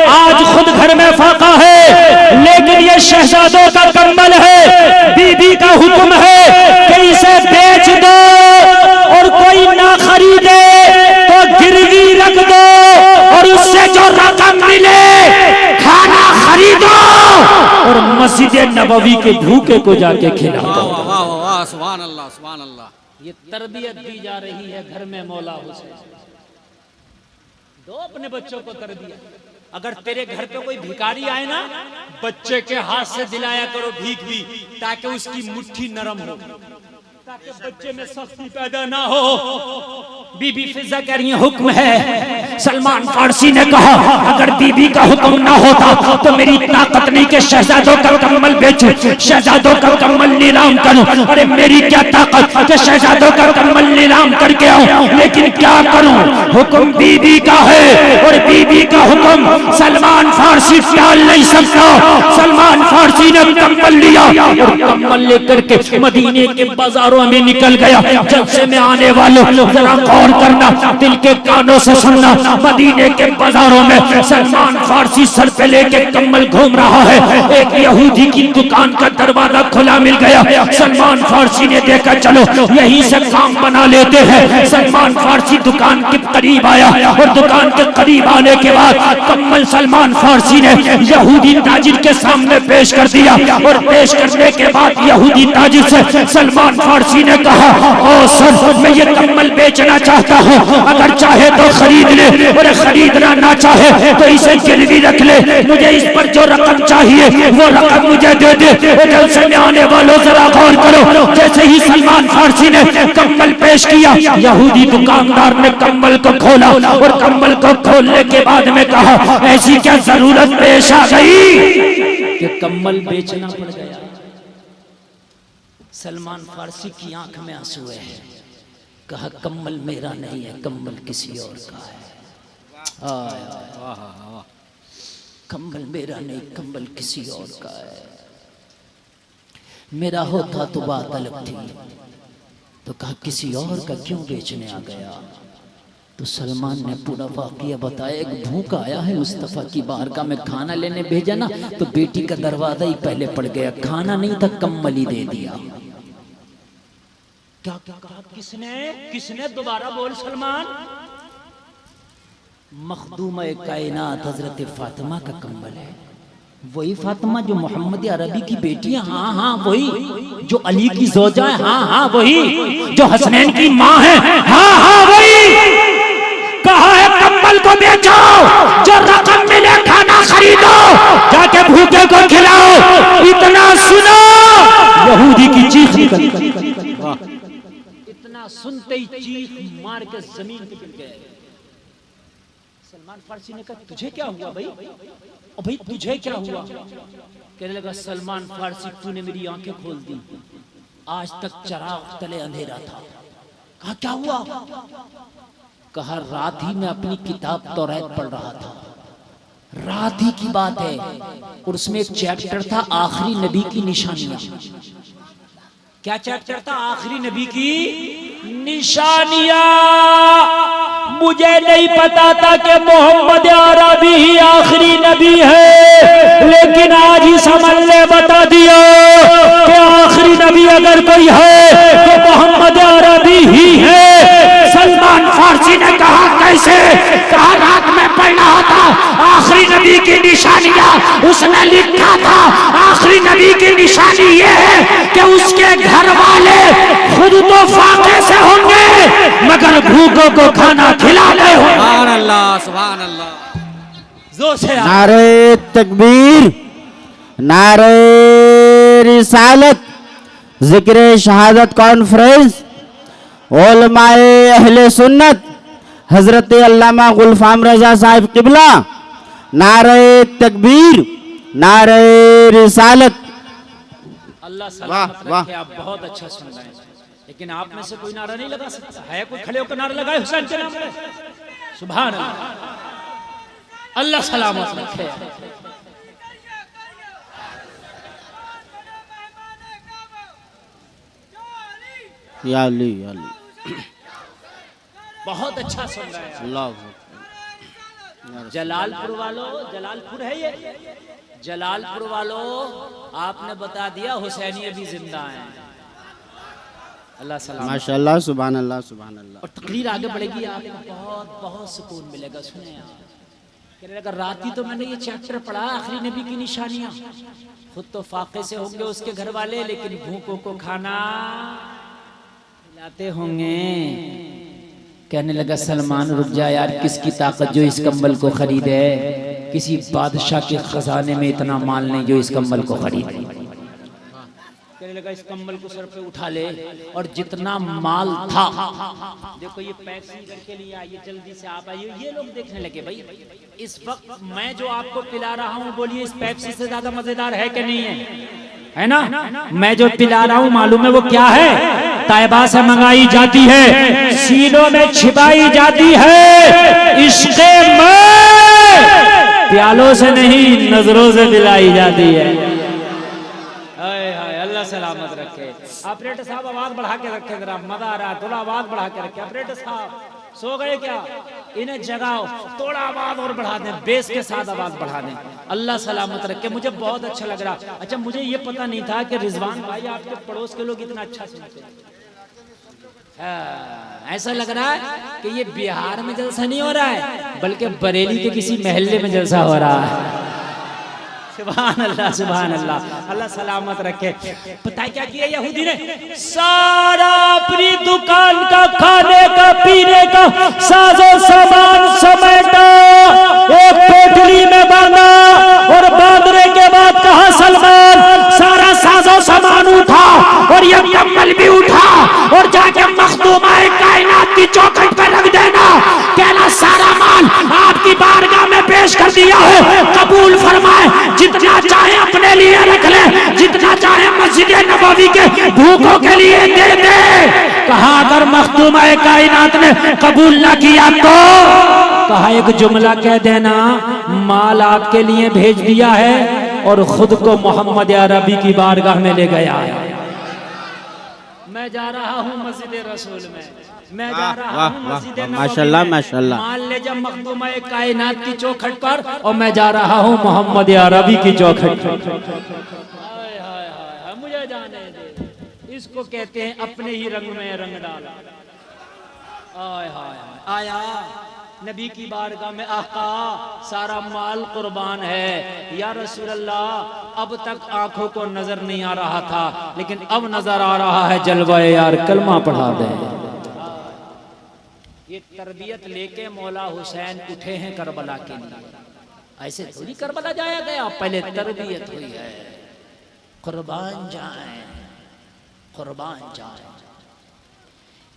आज खुद घर में फाका है, लेकिन ये शहजादों का कंबल है। बीबी का हुक्म है कि इसे बेच दो, और कोई ना खरीदे तो गिरवी रख दो, और उससे जो रकम मिले खाना खरीदो और मस्जिद नबवी के भूखे को जाके खिला दो। वाह वाह, सुभान अल्लाह, सुभान अल्लाह। ये तरबियत दी जा रही है घर में मौला हुसैन। दो अपने बच्चों को तरबियत। अगर तेरे घर पे कोई भिखारी आए ना, बच्चे के हाथ से दिलाया करो भीख भी, ताकि उसकी मुट्ठी नरम हो। ताकि बच्चे में सख्ती पैदा ना हो। बीबी फिजा कह रही है हुक्म है। सलमान फारसी ने कहा अगर बीबी का हुक्म ना होता तो मेरी ताकत नहीं कि शहजादों का कम्बल बेचूं, शहजादों का कम्बल नीलाम करूं। अरे मेरी क्या ताकत कि शहजादों का कम्बल नीलाम करके आऊं, लेकिन क्या करूं, हुक्म बीबी का है और बीबी का हुक्म सलमान फारसी टाल नहीं सकता। सलमान फारसी ने कम्बल लिया और कम्बल लेकर के मदीने के बाजारों में निकल गया। जब से मैं आने वालों जरा गौर करना, दिल के कानों से सुनना, मदीने के बाजारों में सलमान फारसी सर पे लेके कम्बल घूम रहा है। एक यहूदी की दुकान का दरवाजा खुला मिल गया। सलमान फारसी ने देखा चलो यहीं से काम बना लेते हैं। सलमान फारसी दुकान के करीब आया और दुकान के करीब आने के बाद कम्बल सलमान फारसी ने यहूदी ताजिर के सामने पेश कर दिया और पेश करने के बाद यहूदी ताजिर से सलमान फारसी ने कहा ओ सर मैं ये कम्बल बेचना चाहता हूँ, अगर चाहे तो खरीद ले और खरीदना ना चाहे तो इसे गिरवी रख ले। मुझे इस पर जो रकम चाहिए वो रकम मुझे दे दे। जलसे में आने वालों जरा गौर करो, जैसे ही सलमान फारसी ने कम्बल पेश किया यहूदी दुकानदार ने कम्बल को खोला और कम्बल को खोलने के बाद में कहा ऐसी क्या जरूरत पेश आ गई कि कम्बल बेचना पड़ गया। सलमान फारसी की आंख में आंसू है। कहा कम्बल मेरा नहीं है, कम्बल किसी और का है। कम्बल मेरा नहीं, कम्बल किसी और का है। मेरा होता तो बात अलग थी। तो कहा किसी और का क्यों बेचने आ गया। तो सलमान ने पूरा वाकया बताया। एक भूखा आया है मुस्तफा की बारगाह में, खाना लेने भेजा ना तो बेटी का दरवाजा ही पहले पड़ गया। खाना नहीं था, कम्बल ही दे दिया। क्या किसने दोबारा बोल सलमान। मखदूम कायनात हजरत फातिमा का कम्बल है। वही फातिमा जो मोहम्मद अरबी की बेटी है। हाँ हाँ वही। जो अली की जोजा है। हाँ हाँ वही। जो हसनैन की माँ है। हाँ हाँ वही। कहा है कम्बल को बेचो, जो रकम मिले खाना खरीदो, जाके भूखे को खिलाओ। इतना सुनो यहूदी की चीख निकल। इतना सुनते ही चीख मार के जमीन पे गिर गए। सलमान फारसी ने कहा तुझे क्या हुआ भाई। ओ भाई तुझे क्या हुआ। कहने लगा सलमान फारसी तूने मेरी आंखें खोल दी। आज तक चराग तले अंधेरा था। कहा क्या हुआ। कहा रात ही में अपनी किताब तौरात पढ़ रहा था। रात ही की बात है और उसमें एक चैप्टर था आखिरी नबी की निशानियां। क्या चैप्टर था। आखिरी नबी की निशानियां। मुझे नहीं पता था कि मोहम्मद अरबी ही आखिरी नबी है, लेकिन आज ही समझने बता दिया कि आखिरी नबी अगर कोई है तो मोहम्मद अरबी ही है। सलमान फारसी ने कहा कैसे। कहा रात में पढ़ रहा था आखिरी नबी की निशानियां। उसने लिखा था आखिरी नबी की निशानी ये है कि उसके घर वाले खुद तो फाके से होंगे मगर भूखों को खाना खिलाते होंगे। सुभान अल्लाह, सुभान अल्लाह। जोर से नारे तकबीर, नारे रिसालत, जिक्र शहादत कॉन्फ्रेंस, उलमाए अहले सुन्नत हजरत अल्लामा गुलफाम रजा साहिब किबला। नारे तकबीर, नारे रिसालत। अल्लाह वाह, वाह। आप बहुत अच्छा सुन रहे हैं, लेकिन आप में से कोई नारा नहीं लगा सकता है। कोई खड़े होकर नारा लगाए हुसैन के नाम पे। सुभान अल्लाह। अल्लाह सलामत रखे। या अली, या अली। बहुत अच्छा सुन रहे हैं। अल्लाह। जलालपुर वालों, जलालपुर है ये। जलालपुर वालों आपने बता दिया हुसैनी अभी जिंदा हैं। अल्लाह सलाम। माशाअल्लाह, सुभान अल्लाह, सुभान अल्लाह। और तकरीर आगे बढ़ेगी, आपको बहुत बहुत सुकून मिलेगा। सुने आप। कहने लगा रात ही तो मैंने ये चैप्टर पढ़ा आखिरी नबी की निशानियां। खुद तो फाके से होंगे उसके घर वाले, लेकिन भूखों को खाना खिलाते होंगे। कहने लगा सलमान रुक जा यार, किसकी ताकत जो इस कंबल को खरीदे। किसी बादशाह के खजाने में इतना माल नहीं जो इस कंबल को खरीदे। कहने लगा इस कम्बल को सर पे उठा ले, और जितना माल था, देखो ये पैक्सी करके लिए आइए, जल्दी से आप आइए, ये लोग देखने लगे भाई इस वक्त मैं जो आपको पिला रहा हूँ, बोलिए इस पेप्सी से ज्यादा मजेदार है कि नहीं है ना? मैं जो पिला रहा हूँ मालूम है वो क्या है? ताइबा से मंगाई जाती है, सीनों में छिपाई जाती है, इश्क़े में प्यालों से नहीं नजरों से दिलाई जाती है। अल्लाह सलामत रखे। ऑपरेटर साहब आवाज बढ़ा के रखे, जरा मजा आ रहा है, थोड़ा आवाज बढ़ा के रखे। ऑपरेटर साहब सो गए क्या? इन्हें जगाओ, थोड़ा आवाज और बढ़ा दें, बेस के साथ आवाज बढ़ा दें। अल्लाह सलामत रखे। मुझे बहुत अच्छा लग रहा। अच्छा, मुझे ये पता नहीं था कि रिजवान भाई आपके पड़ोस के लोग इतना अच्छा सुनते हैं। ऐसा लग रहा है कि ये बिहार में जलसा नहीं हो रहा है, बल्कि बरेली के किसी महल्ले में जलसा हो रहा है। सुभान अल्लाह, सुभान अल्लाह, अल्लाह सलामत रखे। पता है क्या किया यहूदी ने? सारा अपनी दुकान का खाने का पीने का साजो सामान समेटा, एक पोटली में बांधा, और बांधने के बाद कहा सलमान सारा साजो सामान उठा और ये कम्बल भी उठा और जाके मखदूमाए कायनात की चौखट पर रख देना, कहना सारा माल आपकी बारगाह में पेश कर दिया है, कबूल फरमाए, जितना चाहे अपने लिए रख ले, जितना चाहे मस्जिद नबवी के भूखों के लिए दे दे। कहा अगर मखदूमाए कायनात ने कबूल ना किया तो कहा एक जुमला कह देना, माल आपके लिए भेज दिया है और खुद को मोहम्मद अरबी की बारगाह में ले गया है। मैं जा रहा हूँ मस्जिद रसूल में, मैं जा रहा हूँ मस्जिद नबवी में, माशाल्लाह माशाल्लाह, मान ले जब मखदूमाए कायनात की चौखट पर, और मैं जा रहा हूँ मोहम्मद अरबी की चौखट पर। हाय हाय हाय, मुझे जाने दे। इसको कहते हैं अपने ही रंग में रंग डाला। हाय हाय, आया नबी की बारगाह में, आका सारा माल कुर्बान है या रसूल अल्लाह, अब तक आंखों को नजर नहीं आ रहा था, लेकिन अब नजर आ रहा है जलवाए यार, कलमा पढ़ा दे। ये तरबियत लेके मौला हुसैन उठे हैं करबला के लिए। ऐसे थोड़ी करबला जाया गया, पहले तरबियत हुई है। कुर्बान जाए, कुर्बान जाए।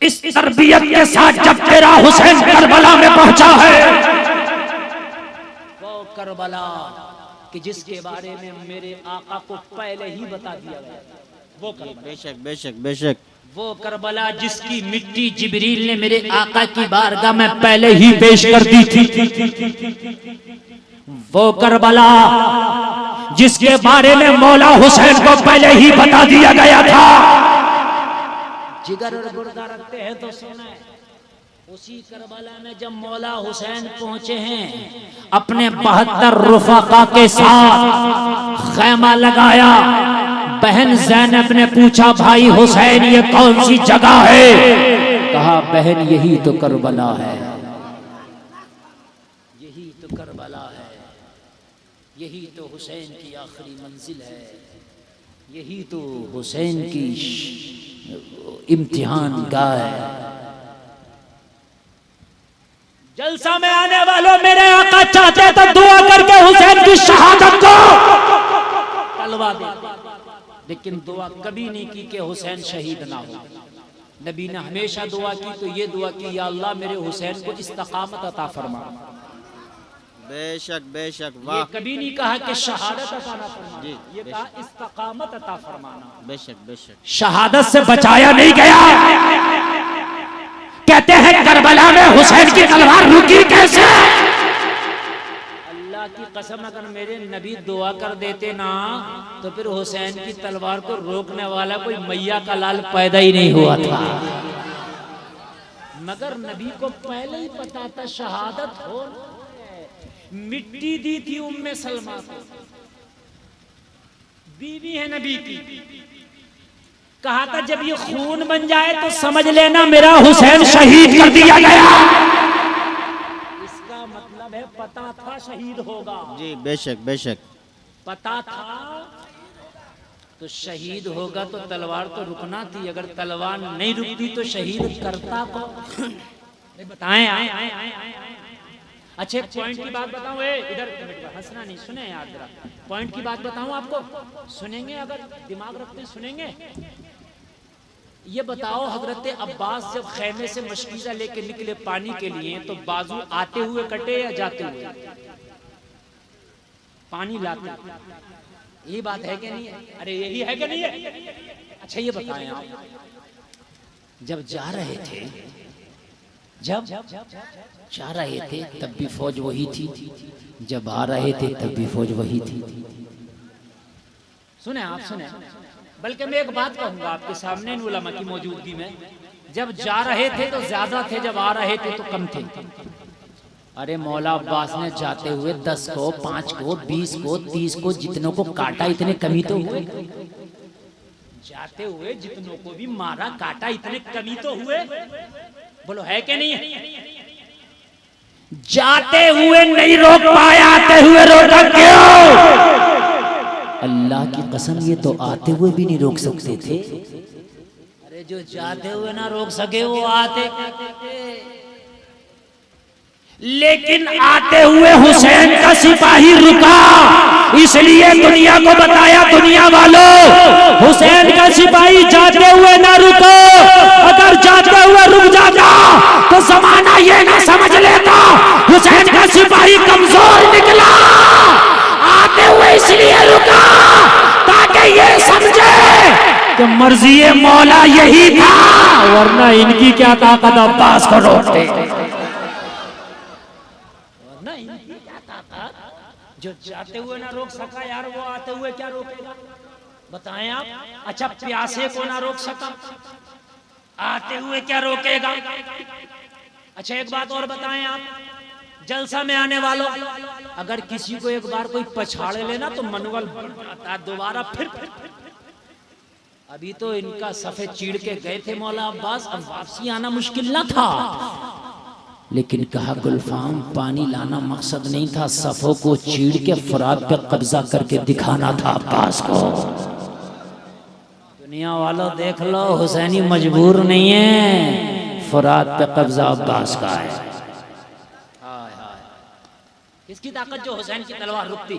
इस तरबियत के साथ जब तेरा हुसैन करबला में पहुंचा है, वो करबला कि जिसके बारे में मेरे आका को पहले ही बता दिया गया, वो करबला, बेशक बेशक बेशक, वो करबला जिसकी मिट्टी जिब्रील ने मेरे आका की बारगाह में पहले ही पेश कर दी थी, वो करबला जिसके बारे में मौला हुसैन को पहले ही बता दिया गया था। जिगर और गुर्दा रखते हैं तो सुने, उसी करबला में जब मौला हुसैन पहुंचे हैं, अपने 72 रुफाका के साथ खैमा लगाया। बहन ज़ैनब ने पूछा भाई हुसैन ये कौन सी जगह है? कहा बहन यही तो करबला है, यही तो करबला है, यही तो हुसैन की आखिरी मंजिल है, यही तो हुसैन की इम्तिहान गाह है। जलसा में आने वालों, मेरे आका चाहते तो दुआ करके हुसैन की शहादत को टलवा दे, लेकिन दुआ कभी नहीं की कि हुसैन शहीद ना हो। नबी ने हमेशा दुआ की तो ये दुआ की, या अल्लाह मेरे हुसैन को इस्तकामत अता फरमा। बेशक बेशक, ये वाह, कभी नहीं कहा कि शहादत अता ना फरमा, जी, ये कहा इस्तकामत अता फरमाना। बेशक बेशक, शहादत से बचाया नहीं गया। कहते हैं करबला में हुसैन की तलवार रुकी कैसे? अल्लाह की कसम, अगर मेरे नबी दुआ कर देते ना तो फिर हुसैन की तलवार को रोकने वाला कोई मैया का लाल पैदा ही नहीं हुआ था। मगर नबी को पहले ही पता था शहादत हो। मिट्टी दी थी उम्मे सलमा को, बीवी है नबी की, कहा था जब ये खून बन जाए तो समझ लेना मेरा हुसैन शहीद कर दिया गया। इसका मतलब है पता था शहीद होगा। जी बेशक बेशक, पता था तो शहीद होगा तो तलवार तो रुकना थी, अगर तलवार नहीं रुकती तो शहीद करता को बताएं। अच्छे पॉइंट की बात बताऊं, इधर हंसना नहीं, सुने यार जरा, पॉइंट की बात बताऊं आपको, सुनेंगे? अगर दिमाग रखते सुनेंगे? ये बताओ, हजरत अब्बास जब खैमे से मशकीजा लेके निकले पानी के लिए, तो बाजू आते हुए कटे या जाते हुए? पानी लाते, यही बात है कि नहीं है? अरे यही है कि नहीं है? अच्छा ये बताएं आप, जब जा रहे थे, जब जा रहे थे तब भी फौज वही थी, जब आ रहे थे तब भी फौज वही थी। सुने आप, सुने, बल्कि मैं एक बात कहूंगा आपके सामने उलमा की मौजूदगी में, जब जा रहे थे तो ज्यादा थे, जब आ रहे थे तो कम थे। अरे मौला अब्बास ने जाते हुए 10 को, 5 को, 20 को, 30 को, जितनों को काटा, इतने कमी तो हुए। जाते हुए जितनों को भी मारा काटा, इतने कमी तो हुए। बोलो है कि नहीं है? जाते हुए नहीं रोक पाए, आते हुए रोका क्यों? अल्लाह की कसम, ये तो आते हुए भी नहीं रोक सकते थे। अरे जो जाते हुए ना रोक सके वो आते, लेकिन आते हुए हुसैन का सिपाही रुका, इसलिए दुनिया को बताया, दुनिया वालों, हुसैन का सिपाही जाते हुए ना रुको। अगर जाते हुए रुक जाता तो जमाना ये ना समझ लेता हुसैन का सिपाही कमजोर निकला। आते हुए इसलिए रुका ताकि ये समझे कि मर्जी मौला यही था, वरना इनकी क्या ताकत अब्बास को रोकते। जो जाते हुए ना रोक सका यार, वो आते हुए क्या रोकेगा? बताएं आप। अच्छा प्यासे को ना रोक सका, आते हुए क्या रोकेगा? अच्छा एक बात और बताएं आप, जलसा में आने वालों, अगर किसी को एक बार कोई पछाड़ लेना तो मनोबल बढ़ जाता है दोबारा फिर। अभी तो इनका सफेद चीड़ के गए थे मौला अब्बास, अब वापसी आना मुश्किल ना था। लेकिन कहा गुलफाम, पानी लाना मकसद नहीं था, सफों को चीड़ के फुरात पे कब्जा करके दिखाना था अब्बास को। दुनिया वालों देख लो, हुसैनी मजबूर नहीं है, फुरात पे कब्जा अब्बास का है। किसकी ताकत जो हुसैन की तलवार रुकती?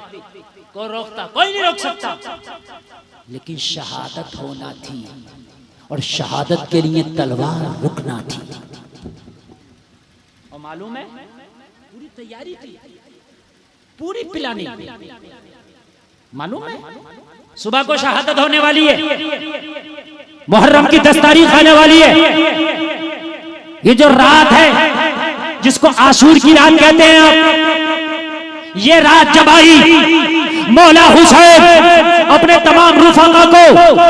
कोई रोकता? कोई नहीं रोक सकता। लेकिन शहादत होना थी, और शहादत के लिए तलवार रुकना थी। और मालूम है पूरी तैयारी थी, पूरी प्लानिंग। मालूम है सुबह को शहादत होने वाली है, मुहर्रम की 10 तारीख आने वाली है। ये जो रात है जिसको आशूर की रात कहते हैं आप, ये रात जब आई, मौला हुसैन अपने तमाम रुफाका को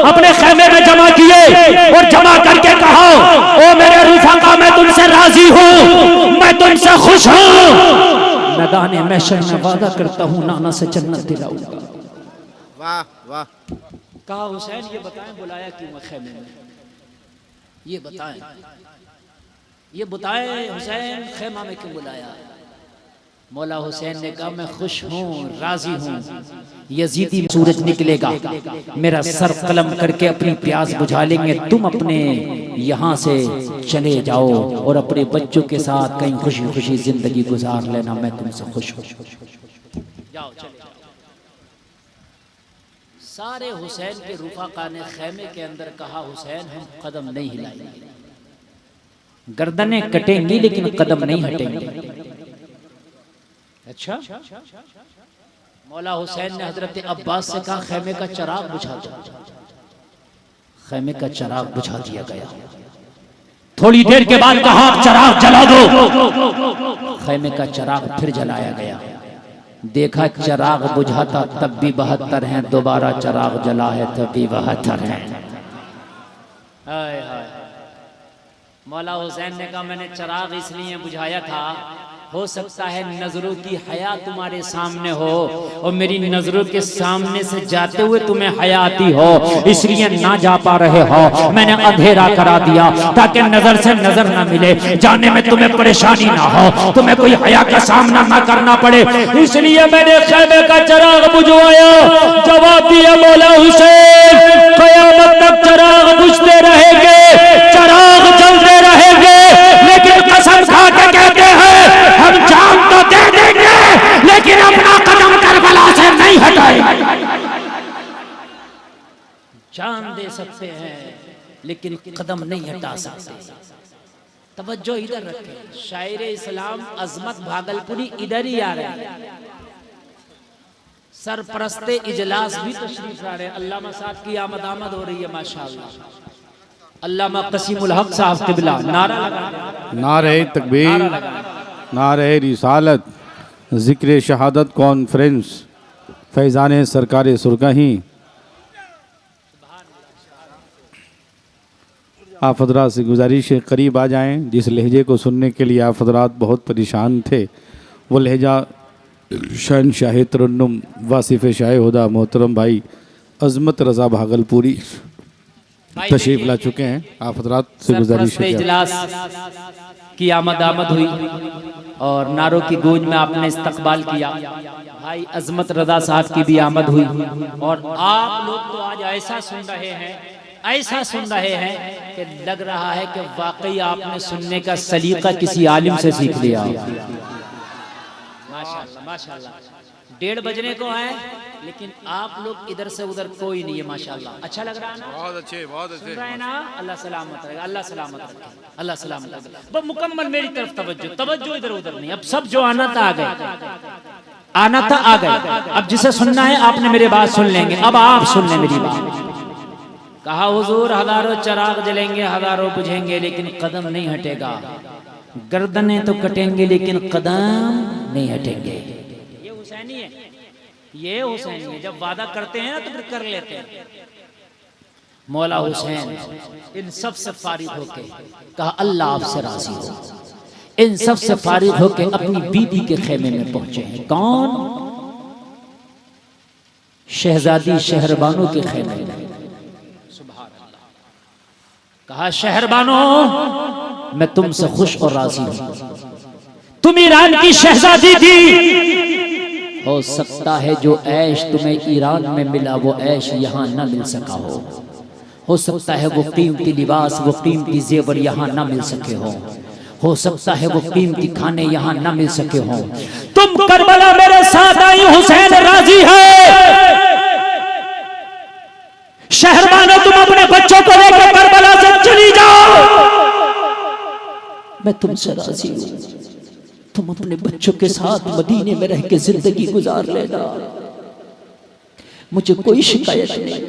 अपने खेमे में जमा किए और जमा करके कहा, ओ मेरे रुफाका, मैं तुमसे राजी हूँ, मैं तुमसे खुश हूँ। मैदान महशर में वादा करता हूँ नाना से जन्नत दिलाऊंगा। वाह वाह। कहा हुसैन ये बताएं बुलाया क्यों है खेमे में? ये बताएं, ये बताएं हुसैन खेमा में क्यों बुलाया? मौला हुसैन ने कहा मैं खुश हूँ, राजी हूँ। यजीदी सूरज निकलेगा, मेरा सर कलम करके अपनी प्यास बुझा लेंगे, तुम अपने यहाँ से चले जाओ और अपने बच्चों के साथ कहीं खुशी खुशी जिंदगी गुजार लेना, मैं तुमसे खुश हूँ। जाओ चले जाओ। सारे हुसैन के रुफाका ने खेमे के अंदर कहा, हुसैन हम कदम नहीं हिलाएंगे, गर्दनें कटेंगी लेकिन कदम नहीं हटेंगे। अच्छा मौला हुसैन ने हजरत अब्बास से कहा खेमे का चिराग बुझा दो। खेमे का चिराग बुझा दिया गया। थोड़ी देर के बाद कहा चिराग जला दो। खेमे का चिराग फिर जलाया गया। देखा चिराग बुझाता तब भी 72 हैं, दोबारा चिराग जला है तब भी 72 हैं। हाय हाय। मौला हुसैन ने कहा मैंने चिराग इसलिए बुझाया था, हो सकता है नजरों की हया तुम्हारे सामने हो और मेरी नजरों के सामने से जाते हुए तुम्हें हया आती हो, इसलिए ना जा पा रहे हो। मैंने अंधेरा करा दिया ताकि नजर से नजर ना मिले, जाने में तुम्हें परेशानी ना हो, तुम्हें कोई हया का सामना ना करना पड़े, इसलिए मैंने खेमे का चिराग बुझवाया। जवाब दिया मौला हुसैन, क़यामत तक चिराग बुझते रहेंगे, चिराग जलते रहेंगे, लेकिन कसम खा के कहते हैं हम जान तो दे सकते हैं लेकिन कदम नहीं हटा सकते। तवज्जो इधर रखें। शायर इस्लाम अजमत भागलपुरी इधर ही आ रहे हैं। सरपरस्ते इजलास भी तशरीफ ला रहे हैं। अल्लामा साहब की आमद हो रही है माशाअल्लाह। अल्लामा कसीमुल हक साहब क़िबला नारा लगा, नारे तकबीर, नारे रिसालत, जिक्र शहादत कॉन्फ्रेंस, फैज़ान सरकार सुरगही। आप हज़रात से गुजारिश है करीब आ जाएं। जिस लहजे को सुनने के लिए आप हज़रात बहुत परेशान थे, वो लहजा शहनशाह तरन्नुम वासिफ़ शाह हुदा मोहतरम भाई अज़मत रज़ा भागलपुरी तशरीफ़ ला चुके हैं। आप हज़रात से गुजारिश है इजलास की आमद हुई और नारों की गूंज में आपने इस्तकबाल किया। भाई अज़मत रज़ा साहब की भी आमद हुई और आप लोग तो आज ऐसा सुन रहे हैं कि लग रहा है कि वाकई आपने सुनने का सलीका किसी आलिम से सीख लिया। माशाअल्लाह माशाअल्लाह। 1:30 बजने को है लेकिन आप लोग इधर से उधर कोई नहीं है माशाअल्लाह। अच्छा लग रहा है ना? बहुत अच्छे, बहुत सुन रहे हैं ना? अल्लाह सलामत रखे, अल्लाह सलामत रखे, अल्लाह सलामत रखे। बस मुकम्मल मेरी तरफ तवज्जो इधर उधर नहीं। अब सब जो आना था आ गए। अब जिसे सुनना है आपने मेरी बात सुन लेंगे। अब आप सुन लें मेरी बात। कहा हुजूर हजारों चिराग जलेंगे, हजारों बुझेंगे लेकिन कदम नहीं हटेगा। गर्दनें तो कटेंगे लेकिन कदम नहीं हटेंगे। ये हुसैनी है। जब वादा करते हैं तो फिर कर लेते हैं। मौला हुसैन इन सब से फारिग होके कहा अल्लाह आपसे राजी हो। इन सब से फारिग होके अपनी बीबी के खेमे में पहुंचे हैं। कौन? शहजादी शहरबानो के खेमे में। कहा शहरबानो मैं तुमसे खुश और राजी हूं। तुम ईरान की शहजादी थी। हो सकता है जो ऐश तुम्हें ईरान में मिला वो ऐश यहाँ न मिल सका हो सकता है वो कीमती लिबास, वो कीमती जेवर यहाँ न मिल सके हो सकता है वो कीमती खाने यहाँ न मिल सके हो। तुम करबला मेरे साथ आई, हुसैन राजी है। शहरबानो तुम अपने बच्चों को लेकर करबला से चली जाओ। मैं तुमसे राजी हूं। तुम अपने बच्चों के साथ मदीने में रह के जिंदगी गुजार लेना। मुझे कोई शिकायत नहीं।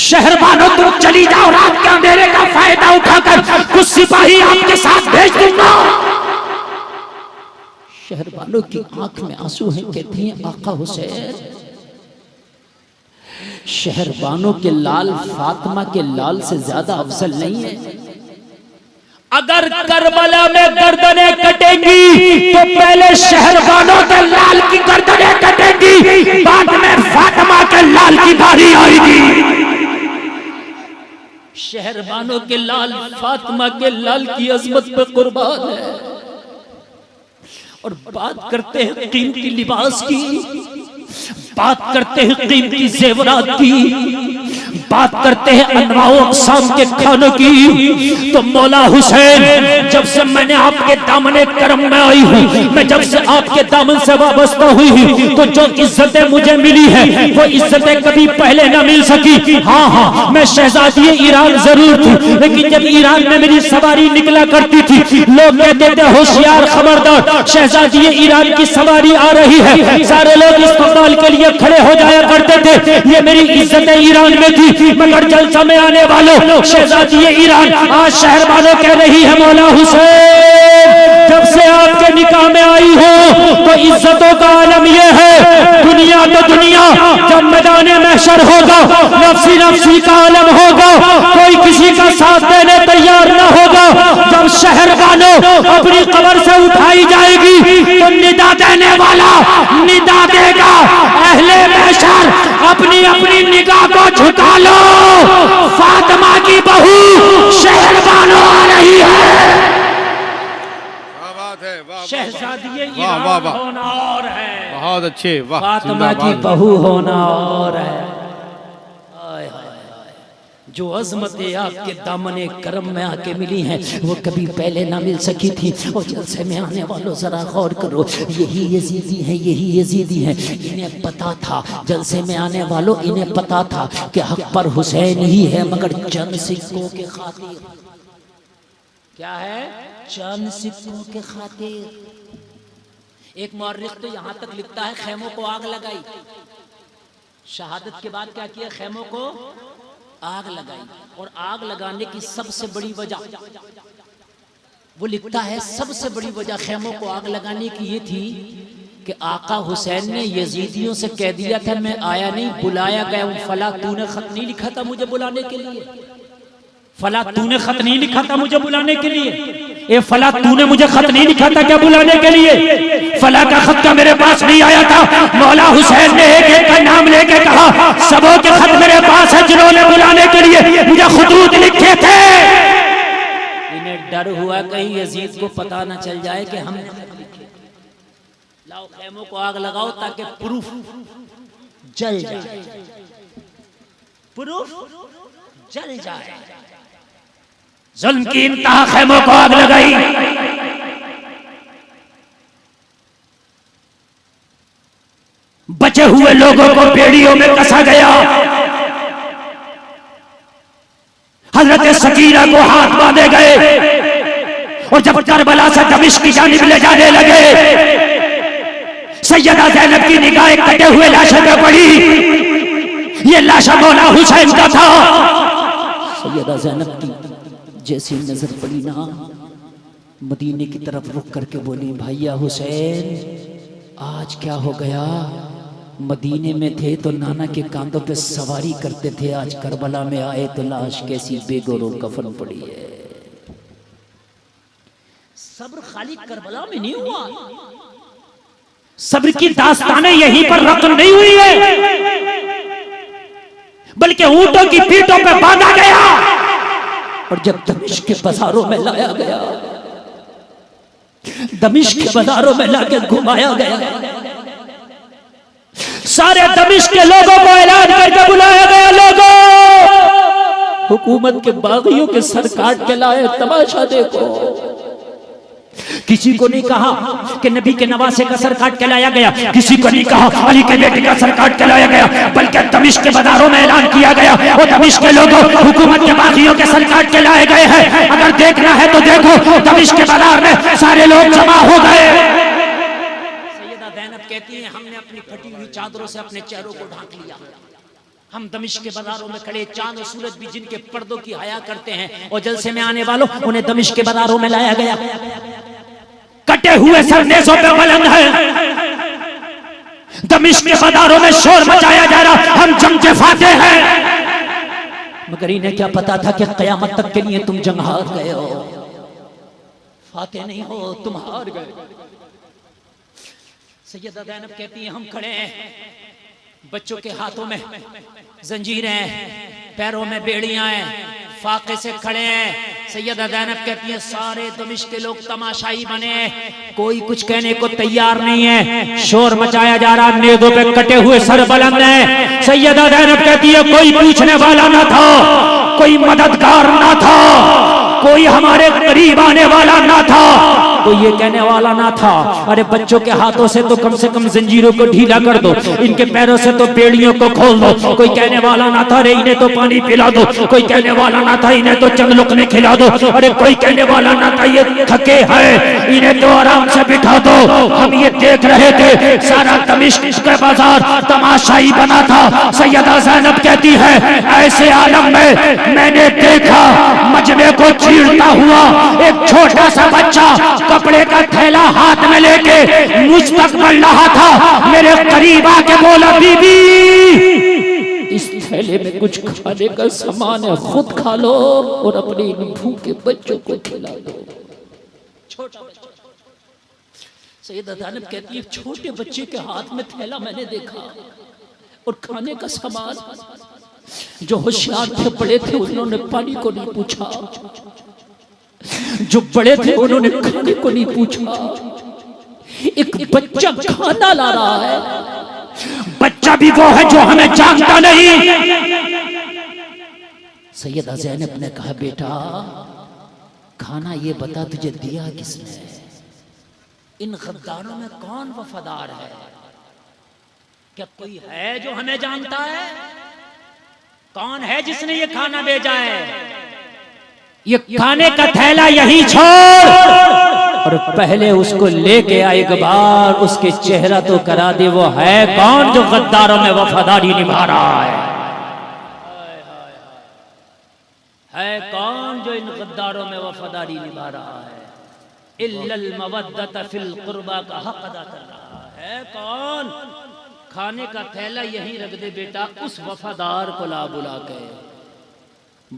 शहरबानो तुम चली जाओ। रात के अंधेरे का फायदा उठाकर कुछ सिपाही आपके साथ भेज दूंगा। शहरबानो की आंख में आंसू हैं। कहती हैं आका हुसैन, शहरबानो के लाल फातिमा के लाल से ज्यादा अफजल नहीं है। अगर करबला में गर्दनें कटेंगी तो पहले शहरबानो के लाल की गर्दनें कटेंगी, बाद में फातिमा के लाल की बारी आएगी। शहरबानो के लाल फातिमा के लाल की अजमत पे कुर्बान है। और बात करते हैं कीमती लिबास की, बात करते हैं कीमती जेवरात की, बात करते हैं अनवाओ अक़साम के खानों की। तो मौला हुसैन जब से मैंने आपके दामने करम में आई हूँ, मैं जब से आपके दामन से वाबस्ता हुई हूँ, तो जो इज्जतें मुझे मिली है वो इज्जतें कभी पहले न मिल सकी। हाँ मैं शहजादी ईरान जरूर थी, लेकिन जब ईरान में मेरी सवारी निकला करती थी लोग कहते थे होशियार खबरदार, शहजादी ईरान की सवारी आ रही है। सारे लोग इस्तकबाल के लिए खड़े हो जाया करते थे। ये मेरी इज्जतें ईरान में थी। मगर जलसा में आने वालों, शहजादी ईरान आज शहरबानो कह रही है मौला हुसैन जब से आपके निकाह में आई हो तो इज्जतों का आलम यह है, दुनिया तो दुनिया, जब मैदान महशर होगा नफ्सी नफ्सी का आलम होगा, कोई किसी का साथ देने तैयार न होगा। जब शहरबानो अपनी कब्र से उठाई जाएगी तो निदा देने वाला निदा देगा। अहले महशर अपनी अपनी निगाह को झुका लो, फातिमा की बहू शहरबानो आ रही है। शहजादी ईरान होना और है, बहुत अच्छे, वाह, फातिमा की बहू होना और है। जो अजमत आपके दामने करम में आके मिली हैं वो कभी पहले ना मिल सकी थी। और जलसे में आने वालों जरा गौर करो, यही यजीदी हैं, यही यजीदी हैं। इन्हें पता था, जलसे में आने वालों इन्हें पता था कि हक पर हुसैन ही है, मगर चंद सिक्कों के खातिर, क्या है, चंद सिक्कों के खातिर। एक मौर्रिख तो यहां तक लिखता है खेमों को आग लगाई, शहादत के बाद क्या किया, खेमों को आग लगाई। और आग लगाने की सबसे बड़ी वजह वो लिखता है, सबसे बड़ी वजह खेमों को आग लगाने की ये थी कि आका हुसैन ने यजीदियों से कह दिया था मैं आया नहीं, बुलाया गया हूं। फला तूने खत नहीं लिखा था मुझे बुलाने के लिए, फला तूने खत नहीं लिखा था मुझे बुलाने के लिए, ए फला तूने मुझे खत नहीं लिखा था क्या बुलाने के लिए? फला का खत का मेरे पास नहीं आया था। मौला हुसैन ने एक एक का नाम लेके कहा सबों के खत मेरे पास है जिन्होंने बुलाने के लिए मुझे खुतूत लिखे थे। इन्हें डर हुआ कहीं यजीद को पता न चल जाए कि हम, लाओ खेमों को आग लगाओ ताकि प्रूफ जल जाए, प्रूफ जल जाए। जुल्म की इंतहा, खेमों को आग लगाई। बचे हुए लोगों को बेड़ियों में कसा गया। हजरत सकीना को हाथ बांधे गए और जब करबला से दमिश्क की जानिब ले जाने लगे, सैयदा ज़ैनब की निगाहें कटे हुए लाशों पे पड़ी। ये लाशा मौला हुसैन का था। सैयदा ज़ैनब की जैसी नजर पड़ी ना, मदीने की तरफ रुक करके बोली भैया हुसैन आज क्या हो गया? मदीने में थे तो नाना के कांधों पे सवारी करते थे, आज करबला में आए तो लाश कैसी बेगोरो कफन पड़ी है। सब्र खाली करबला में नहीं हुआ, सब्र की दास्तानें यहीं पर रकम नहीं हुई है, बल्कि ऊंटों की पीठों पे बांधा गया और जब दमिश्क के बाजारों में लाया गया, दमिश्क के बाजारों में लाके घुमाया गया, सारे दमिश्क के लोगों को ऐलान करके बुलाया गया, लोगों हुकूमत के बागियों के सर काट के लाए, तमाशा देखो। किसी को नहीं कहा कि नबी के नवासे का सर काट के लाया गया, किसी को नहीं कहा अली के बेटे का सर काट के लाया गया, बल्कि दमिश्क के बाजारों में ऐलान किया गया और दमिश्क के लोगों हुकूमत के बागियों के सर काट के लाए गए हैं। अगर देखना है तो देखो, दमिश्क के बाजार में सारे लोग जमा हो गए। सैयदा ज़ैनब कहती है हमने अपनी फटी हुई चादरों से अपने चेहरों को ढांक लिया। हम दमिश्क के बाजारों में खड़े, चांद और सूरज भी जिनके पर्दों की हया करते हैं, और जलसे में आने वालों उन्हें दमिश्क के बाजारों में लाया गया। कटे हुए सर नेज़ों पे बुलंद है, दमिश्क के बाजारों में शोर मचाया जा रहा, हम जंग के फाते हैं। मगर इन्हें क्या पता था कि क़यामत तक के लिए तुम जंग हार गए हो, फाते नहीं हो, तुम हार गए। सैयदा ज़ैनब कहती है हम खड़े हैं, बच्चों के हाथों में जंजीरें हैं, पैरों में बेड़ियां हैं, फाके से खड़े हैं। सैयदा ज़ैनब कहती है सारे दमिश्क के लोग तमाशाई बने हैं, कोई कुछ कहने को तैयार नहीं है, शोर मचाया जा रहा, नेज़ों पे कटे हुए सर बुलंद हैं। सैयदा ज़ैनब कहती है कोई पूछने वाला ना था, कोई मददगार ना था, कोई हमारे करीब आने वाला ना था, कोई ये कहने वाला ना था अरे बच्चों के हाथों से तो कम से कम जंजीरों को ढीला कर दो, इनके पैरों से तो बेड़ियों को खोल दो। कोई कहने वाला ना था अरे इन्हें तो पानी पिला दो, कोई कहने वाला ना था इन्हें तो चंद लुकमे खिला दो, अरे कोई कहने वाला ना था ये थके हैं इन्हें तो आराम से बिठा दो। हम ये देख रहे थे, सारा दमिश्क का बाजार तमाशाई बना था। सैयदा ज़ैनब कहती है ऐसे आलम में मैंने देखा मजमे को चीरता हुआ एक छोटा सा बच्चा कपड़े का थैला हाथ में लेके मुझ तक बढ़ रहा था। मेरे करीब आके बोला बीबी इस थैले में कुछ खाने का सामान है, खुद खा लो और अपने इन भूखे बच्चों को खिला दो। छोटा सैयदा ज़ैनब कहती है छोटे बच्चे के हाथ में थैला मैंने देखा और खाने का सामान। जो होशियार थे, बड़े थे, उन्होंने पानी को नहीं पूछा, जो बड़े थे उन्होंने खाने को नहीं पूछा। एक बच्चा खाना ला रहा है, बच्चा भी वो है जो हमें जानता नहीं। सैयदा ज़ैनब ने कहा बेटा खाना ये बता तुझे दिया किसने? इन गद्दारों में कौन वफादार है? क्या कोई है जो हमें जानता है? कौन है जिसने ये खाना भेजा है? ये खाने का थैला यही छोड़ और पहले उसको लेके आ एक बार, उसके चेहरा तो करा दे वो है कौन जो गद्दारों में वफादारी निभा रहा है कौन जो इन गद्दारों में वफादारी निभा रहा है? इल्लल मवद्दत फिल कुर्बा का हक अदा कर रहा है कौन? खाने का थैला यहीं रख दे बेटा, उस वफादार को ला बुला के।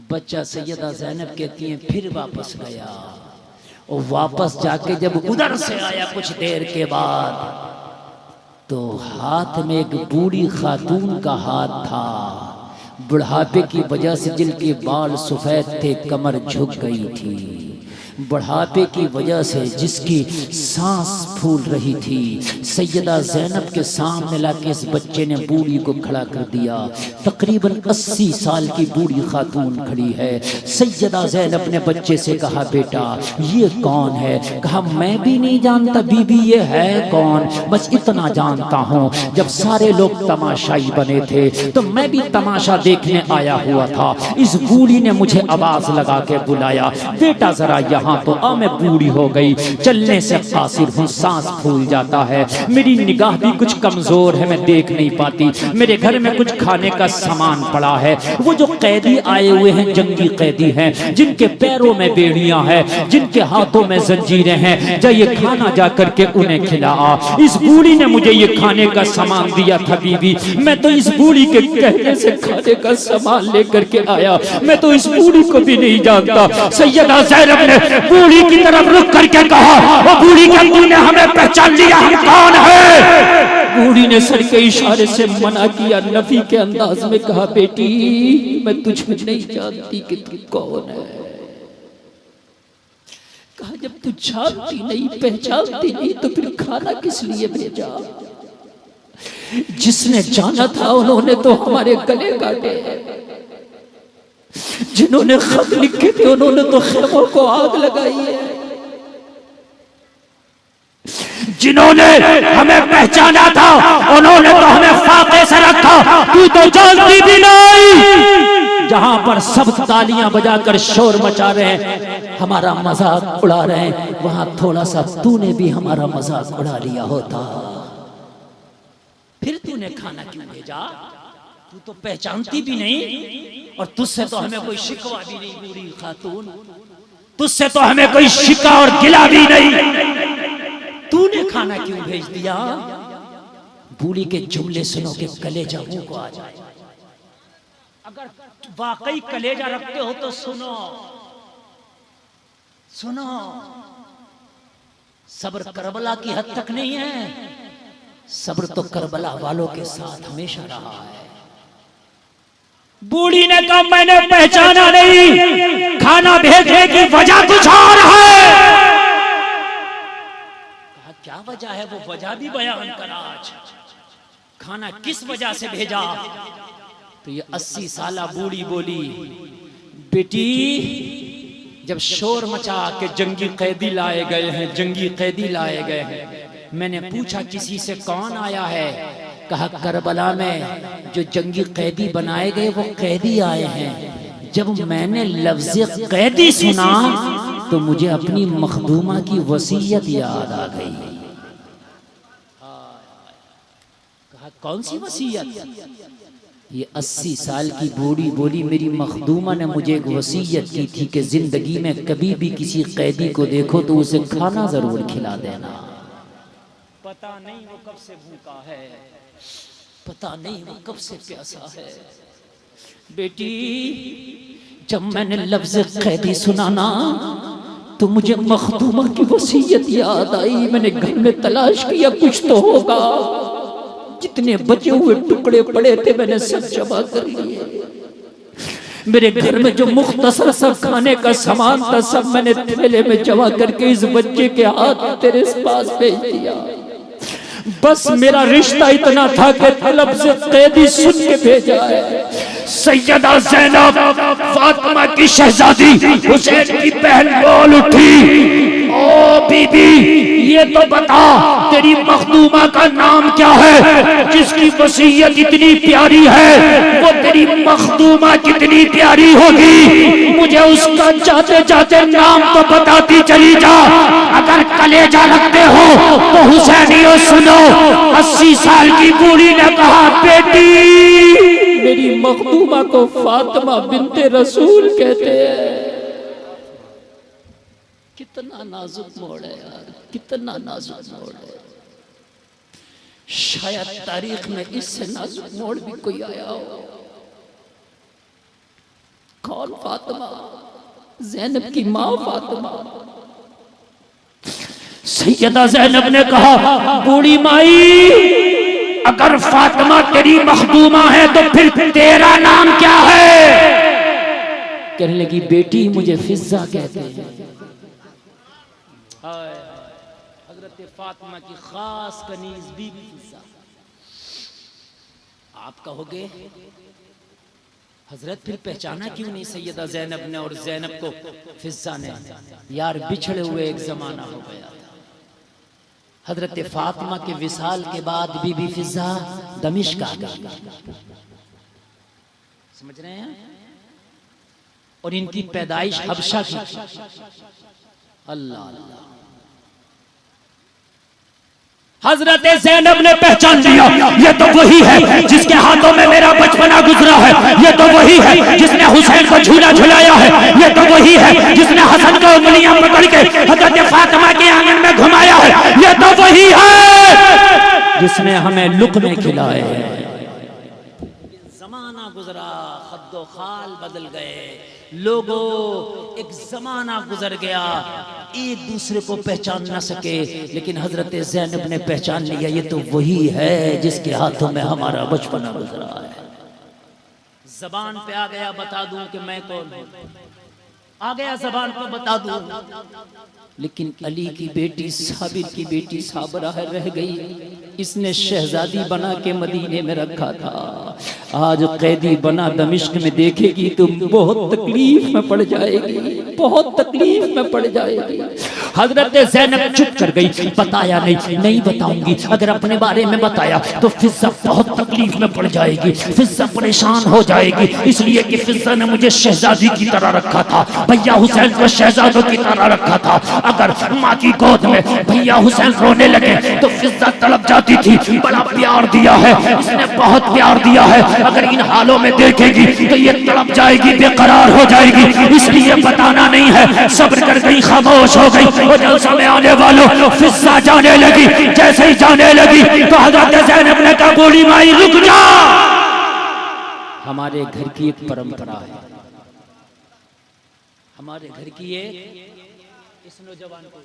बच्चा सैयदा ज़ैनब कहती हैं फिर वापस गया और वापस जाके जब उधर से आया कुछ देर के बाद तो हाथ में एक बूढ़ी खातून का हाथ था। बुढ़ापे की वजह से जिनके बाल सफेद थे, कमर झुक गई थी। बुढ़ापे की वजह से जिसकी सांस फूल रही थी, सैयदा ज़ैनब के सामने लाके इस बच्चे ने बूढ़ी को खड़ा कर दिया। तकरीबन 80 साल की बूढ़ी खातून खड़ी है। सैयदा ज़ैनब ने बच्चे से कहा बेटा ये कौन है? कहा मैं भी नहीं जानता बीबी ये है कौन, बस इतना जानता हूँ जब सारे लोग तमाशाई बने थे तो मैं भी तमाशा देखने आया हुआ था। इस बूढ़ी ने मुझे आवाज लगा के बुलाया, बेटा जरा यहाँ तो आ। मैं बूढ़ी हो गई, चलने से कासिर हूँ, सांस फूल जाता है, मेरी निगाह भी कुछ कमजोर है, मैं देख नहीं पाती। मेरे घर में कुछ खाने का सामान पड़ा है। वो जो कैदी आए हुए हैं, जंगी कैदी हैं, जिनके पैरों में बेड़ियां हैं, जिनके हाथों में जंजीरें हैं, जा ये खाना जा करके उन्हें खिला। इस बूढ़ी ने मुझे ये खाने का सामान दिया था बीबी, मैं तो इस बूढ़ी के कहने से खाने का सामान लेकर के आया, मैं तो इस बूढ़ी को भी नहीं जानता। सैयदा ज़ैनब ने बूढ़ी की तरफ रुक करके कहा, वो बूढ़ी क्या तूने हमें पहचान लिया, हम कौन है? बूढ़ी ने सर के इशारे से मना किया, नफी के अंदाज में कहा बेटी मैं तुझे नहीं जानती कि तू कौन है। कहा जब तू जानती नहीं पहचानती नहीं तो फिर खाना किस लिए भेजा? जिसने जाना था उन्होंने तो हमारे गले काटे, जिन्होंने खत लिखे थे उन्होंने तो खेमों को आग लगाई है, जिन्होंने हमें पहचाना था उन्होंने तो हमें फाके से रखा, तू तो जानती भी नहीं। जहां पर सब तालियां बजाकर शोर मचा रहे हैं, हमारा मजाक उड़ा रहे हैं, वहां थोड़ा सा तूने भी हमारा मजाक उड़ा लिया होता। फिर तूने खाना क्यों भेजा? तू तो पहचानती भी नहीं और तुझसे तो हमें कोई शिकवा भी नहीं बूढ़ी खातून, तुझसे तो हमें कोई शिका और गिला भी नहीं, तूने खाना क्यों भेज दिया? बूढ़ी के जुमले सुनो के कलेजा मुंह को आ जाए। अगर वाकई कलेजा रखते हो तो सुनो सुनो, सब्र करबला की हद तक नहीं है, सब्र तो करबला वालों के साथ हमेशा रहा है। बूढ़ी ने कहा मैंने पहचाना नहीं, खाना भेजने की वजह कुछ और है। कहा क्या वजह है? वो वजह भी बयान करा। आज खाना किस वजह से भेजा? तो ये 80 साला बूढ़ी बोली बेटी जब शोर मचा के जंगी कैदी लाए गए हैं, जंगी कैदी लाए गए हैं, मैंने पूछा किसी से कौन आया है? कहा करबला में जो जंगी कैदी बनाए गए वो कैदी आए हैं। जब मैंने लफ्ज़ कैदी सुना तो मुझे अपनी मखदूमा की वसीयत याद आ गई। कहा कौन सी वसीयत? ये 80 साल की बूढ़ी बोली मेरी मखदूमा ने मुझे एक वसीयत की थी कि जिंदगी में कभी भी किसी कैदी को देखो तो उसे खाना जरूर खिला देना। पता नहीं वो कब से भूखा है, पता नहीं वो कब से प्यासा है। बेटी जब मैंने लफ्ज़ कैदी सुना ना तो मुझे मखदूमा की वसीयत याद आई। मैंने घर में तलाश किया कुछ तो होगा, जितने बचे हुए टुकड़े पड़े थे मैंने सब जमा कर लिए। मेरे घर में जो मुख्तसर सब खाने का सामान था सब मैंने थैले में जमा करके इस बच्चे के हाथ तेरे पास भेज दिया। बस मेरा रिश्ता इतना था कि तलब से कैदी सुन के भेजा है। सैयदा ज़ैनब फातिमा की शहजादी हुसैन की बहन बोल उठी, ओ बीबी ये तो बता तेरी मखदूमा का नाम क्या है, जिसकी वसीयत इतनी प्यारी है वो तेरी मखदूमा कितनी प्यारी होगी, मुझे उसका जाते जाते नाम तो बताती चली जा। अगर कलेजा रखते हो तो हुसैनियों सुनो। 80 साल की बूढ़ी ने कहा, बेटी मेरी मखदूमा को फातिमा बिन्ते रसूल कहते हैं। कितना नाजुक मोड़ है यार, कितना नाजुक मोड़ है। शायद तारीख में इससे नाजुक मोड़ भी कोई आया हो। कौन? फातिमा, ज़ैनब की माँ फातिमा। सैयदा ज़ैनब ने कहा, बूढ़ी माई अगर फातिमा तेरी मखदूमा है तो फिर तेरा नाम क्या है? कहने लगी, बेटी मुझे फिज़्ज़ा कहते हैं। हजरत फातिमा की खास कनीज बीबी फिज़्ज़ा। आप कहोगे हजरत फिर पहचाना क्यों नहीं सैयदा ज़ैनब ने और ज़ैनब को फिज़्ज़ा ने? यार बिछड़े हुए एक जमाना हो गया था। हजरत फातिमा के विसाल के बाद बीबी फिज़्ज़ा दमिश्क आ गई। समझ रहे हैं? और इनकी पैदाइश हबशा की। अल्लाह अल्लाह। हजरत ज़ैनब ने पहचान लिया, ये तो वही है जिसके हाथों में मेरा बचपना गुजरा है, ये तो वही है जिसने हुसैन को झूला झुलाया है, ये तो वही है जिसने हसन को उंगलियां पकड़ के हजरत फातिमा के आंगन में घुमाया है, ये तो वही है जिसने हमें लुक़मे खिलाए हैं। जमाना गुजरा, खद्दो खाल बदल गए, लोगों एक जमाना गुजर गया, एक दूसरे को पहचान ना सके, लेकिन हजरत ज़ैनब ने पहचान लिया, ये तो वही है जिसके हाथों में हमारा बचपना गुजरा है। जबान पे आ गया बता दूं कि मैं कौन हूं, आ गया जबान पे बता दूं, लेकिन अली की बेटी साबिर की बेटी साबरा रह गई। इसने शहजादी बना के मदीने में रखा था, आज कैदी बना दमिश्क में देखेगी तो बहुत तकलीफ में पड़ जाएगी, बहुत तकलीफ में पड़ जाएगी। हजरत ज़ैनब चुप कर गई, बताया नहीं बताऊंगी, अगर अपने बारे में बताया तो फिज़्ज़ा बहुत तकलीफ में पड़ जाएगी, फिज़्ज़ा परेशान हो जाएगी, इसलिए कि फिज़्ज़ा ने मुझे शहजादी की तरह रखा था, भैया हुसैन को शहजादों की तरह रखा था। अगर माँ की गोद में भैया हुसैन रोने लगे तो फिज़्ज़ा तड़प जाती थी, बड़ा प्यार दिया है इसने, बहुत प्यार दिया है, अगर इन हालों में देखेगी तो ये तड़प जाएगी, बेकरार हो जाएगी, इसलिए बताना नहीं है। सब्र कर गई, खामोश हो गई। और जलसा में आने वालों फिज़्ज़ा जाने लगी, जैसे ही जाने लगी तो हज़रत ज़ैनब ने कहा, बूढ़ी माई रुक जा। हमारे घर की एक परंपरा है, हमारे घर की इस नौजवान को,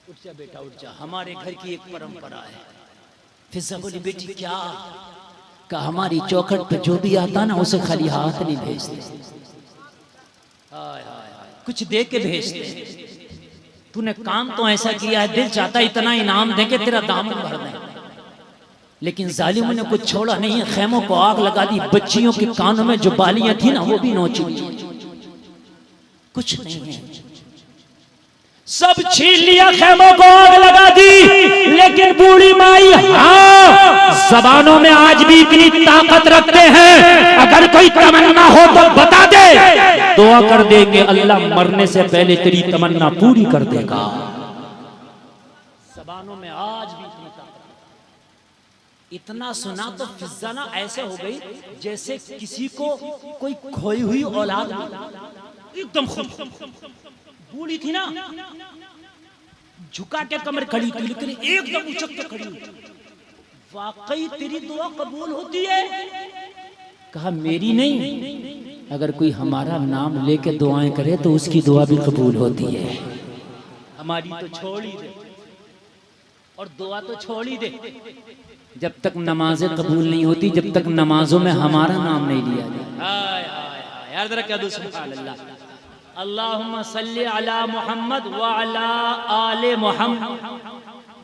उठ जा बेटा उठ जा, हमारे घर की एक परंपरा है। फिज़्ज़ा बोली, बेटी क्या? का हमारी चौखट पे जो भी आता ना उसे खाली हाथ नहीं भेजते, हाय हाय हाय, कुछ दे के भेजते। तूने काम तो ऐसा किया है, दिल चाहता इतना इनाम दे के तेरा दामन भर दें, लेकिन जालिमों ने कुछ छोड़ा नहीं है, खेमों को आग लगा दी, बच्चियों के कानों में जो बालियां थी ना वो भी नोची, कुछ नहीं है, सब छीन लिया, खेमों को आग लगा दी। लेकिन बूढ़ी माई हाँ जबानों में आज भी इतनी ताकत रखते हैं, अगर कोई तमन्ना हो तो बता दे, दुआ कर देंगे, अल्लाह मरने से पहले तेरी तमन्ना पूरी कर देगा। जबानों में आज भी इतनी ताकत। इतना सुना तो फिज़्ज़ा ना ऐसे हो गई जैसे किसी को कोई खोई हुई औलाद, एकदम बूढ़ी थी ना, झुका के कमर खड़ी थी, लेकिन एकदम उछक के खड़ी हुई। वाकई तेरी दुआ कबूल होती है? कहा मेरी नहीं, अगर कोई हमारा नाम लेके दुआएं करे तो उसकी दुआ भी कबूल होती है। हमारी तो छोड़ ही दे, और दुआ तो छोड़ ही दे, जब तक नमाजें कबूल नहीं होती, जब तक नमाजों में हमारा नाम नहीं लिया जाए। हाय हाय हाय, यार जरा क्या दो सुभान अल्लाह, अल्लाहुम्मा सल्ली अला मुहम्मद व अला आले मुहम्मद,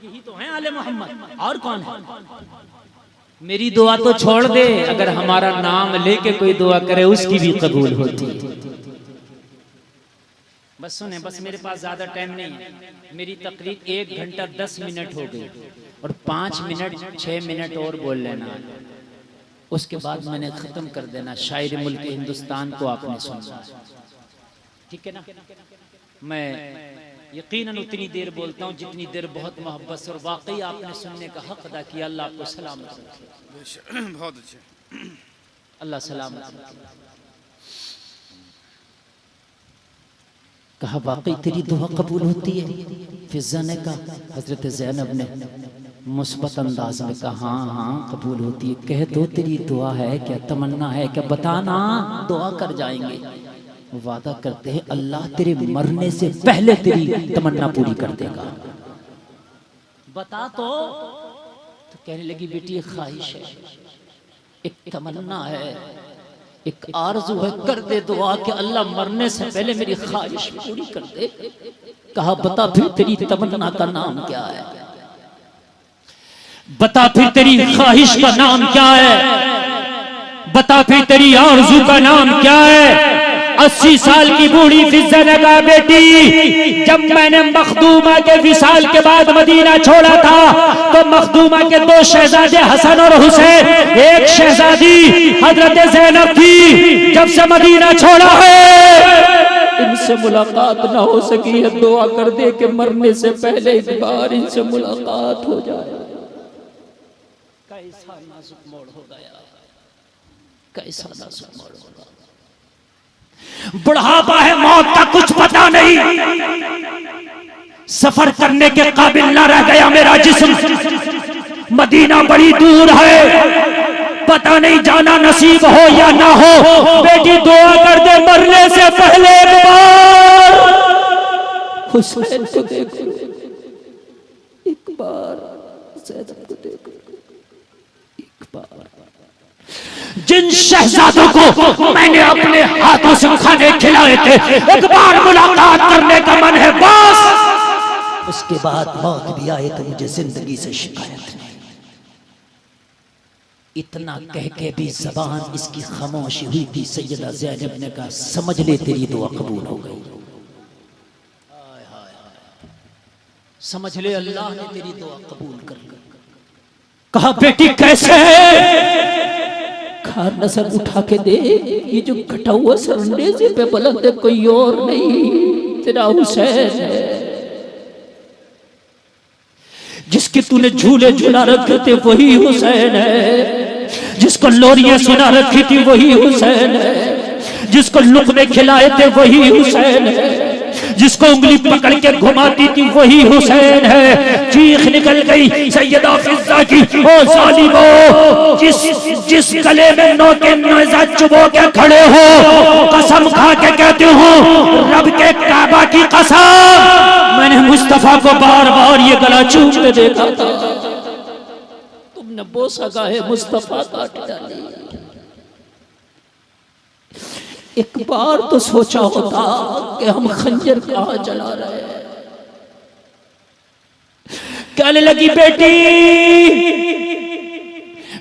यही तो है आले मोहम्मद, और कौन है? मेरी दुआ तो छोड़ दे, अगर हमारा नाम लेके कोई दुआ करे उसकी भी कबूल होती है। बस सुने, बस मेरे पास ज्यादा टाइम नहीं है, मेरी तकरीर 1 घंटा 10 मिनट हो गई और 5 मिनट 6 मिनट और बोल लेना, उसके बाद मैंने खत्म कर देना। शायरी मुल्क हिंदुस्तान को आपने सुना, ठीक है ना? मैं यकीनन उतनी देर बोलता हूँ जितनी देर बहुत मोहब्बत से और वाकई आपने सुनने का हक अदा किया। अल्लाह आपको सलामत रखे। बहुत अच्छे। अल्लाह सलामत रखे। कहा वाकई तेरी दुआ कबूल होती है? फिजा ने कहा, हजरत ज़ैनब ने मुस्बत अंदाज में कहा हाँ हाँ कबूल होती है। कह दो तेरी दुआ है क्या, तमन्ना है क्या, बताना, दुआ कर जाएंगे। वादा करते हैं अल्लाह तेरे मरने से पहले तेरी तमन्ना पूरी कर देगा। बता तो कहने लगी बेटी एक ख्वाहिश है, एक तमन्ना है, एक आरज़ू है, कर दे दुआ कि अल्लाह मरने से पहले मेरी ख्वाहिश पूरी कर दे। कहा बता फिर तेरी तमन्ना का नाम क्या है, बता फिर तेरी ख्वाहिश का नाम क्या है, बता फिर तेरी आरज़ू का नाम क्या है। 80 साल की बूढ़ी फिजा ने कहा बेटी, जब मैंने मखदूमा के विसाल के बाद मदीना छोड़ा था तो मखदूमा के 2 शहजादे हसन और हुसैन, एक शहजादी हजरत ज़ैनब थी, जब से मदीना छोड़ा है इनसे मुलाकात ना हो सकी है। दुआ कर दे कि मरने से पहले एक बार इनसे मुलाकात हो जाए। कैसा नाजुक मोड़ हो गया, कैसा नाजुक मोड़ होगा। बुढ़ापा है, मौत का कुछ पता नहीं, सफर करने के काबिल ना रह गया मेरा जिस्म। मदीना बड़ी दूर है, पता नहीं जाना नसीब हो या ना हो। बेटी दुआ कर दे मरने से पहले एक बार हुसैन को देखो, एक बार ज़ैनब को देखो, एक बार। जिन शहजादों को मैंने अपने हाथों से खाने खिलाए थे, एक बार मुलाकात करने का मन है बस। उसके बाद मौत भी आए तो मुझे जिंदगी से शिकायत नहीं। इतना कह के भी जबान इसकी खामोशी हुई थी। सैयदा ज़ैनब ने कहा समझ ले तेरी दुआ कबूल हो गई, समझ ले अल्लाह ने तेरी दुआ कबूल कर ली। कहा बेटी कैसे? कहा नजर उठा के दे, ये जो कटा हुआ सरनेज़े पे बुलंद है कोई और नहीं, तेरा हुसैन है, जिसके तूने झूले झूला रखे थे वही हुसैन है, जिसको लोरियां सुना रखी थी वही हुसैन है, जिसको लुक़मे खिलाए थे वही हुसैन है, जिसको उंगली पकड़ के घुमाती थी वही हुसैन है। चीख निकल गई सैयदा फिजा की, ओ जालिमो, जिस गले में नोके नेज़ा चुबो के खड़े हो, कसम खा के कहते हो रब के काबा की कसम, मैंने मुस्तफा को बार बार ये गला चूमते देखा था, तुमने बोसा गाहे मुस्तफा काट डाली। एक बार तो सोचा होता कि हम खंजर कहां चला रहे हैं। कहने लगी बेटी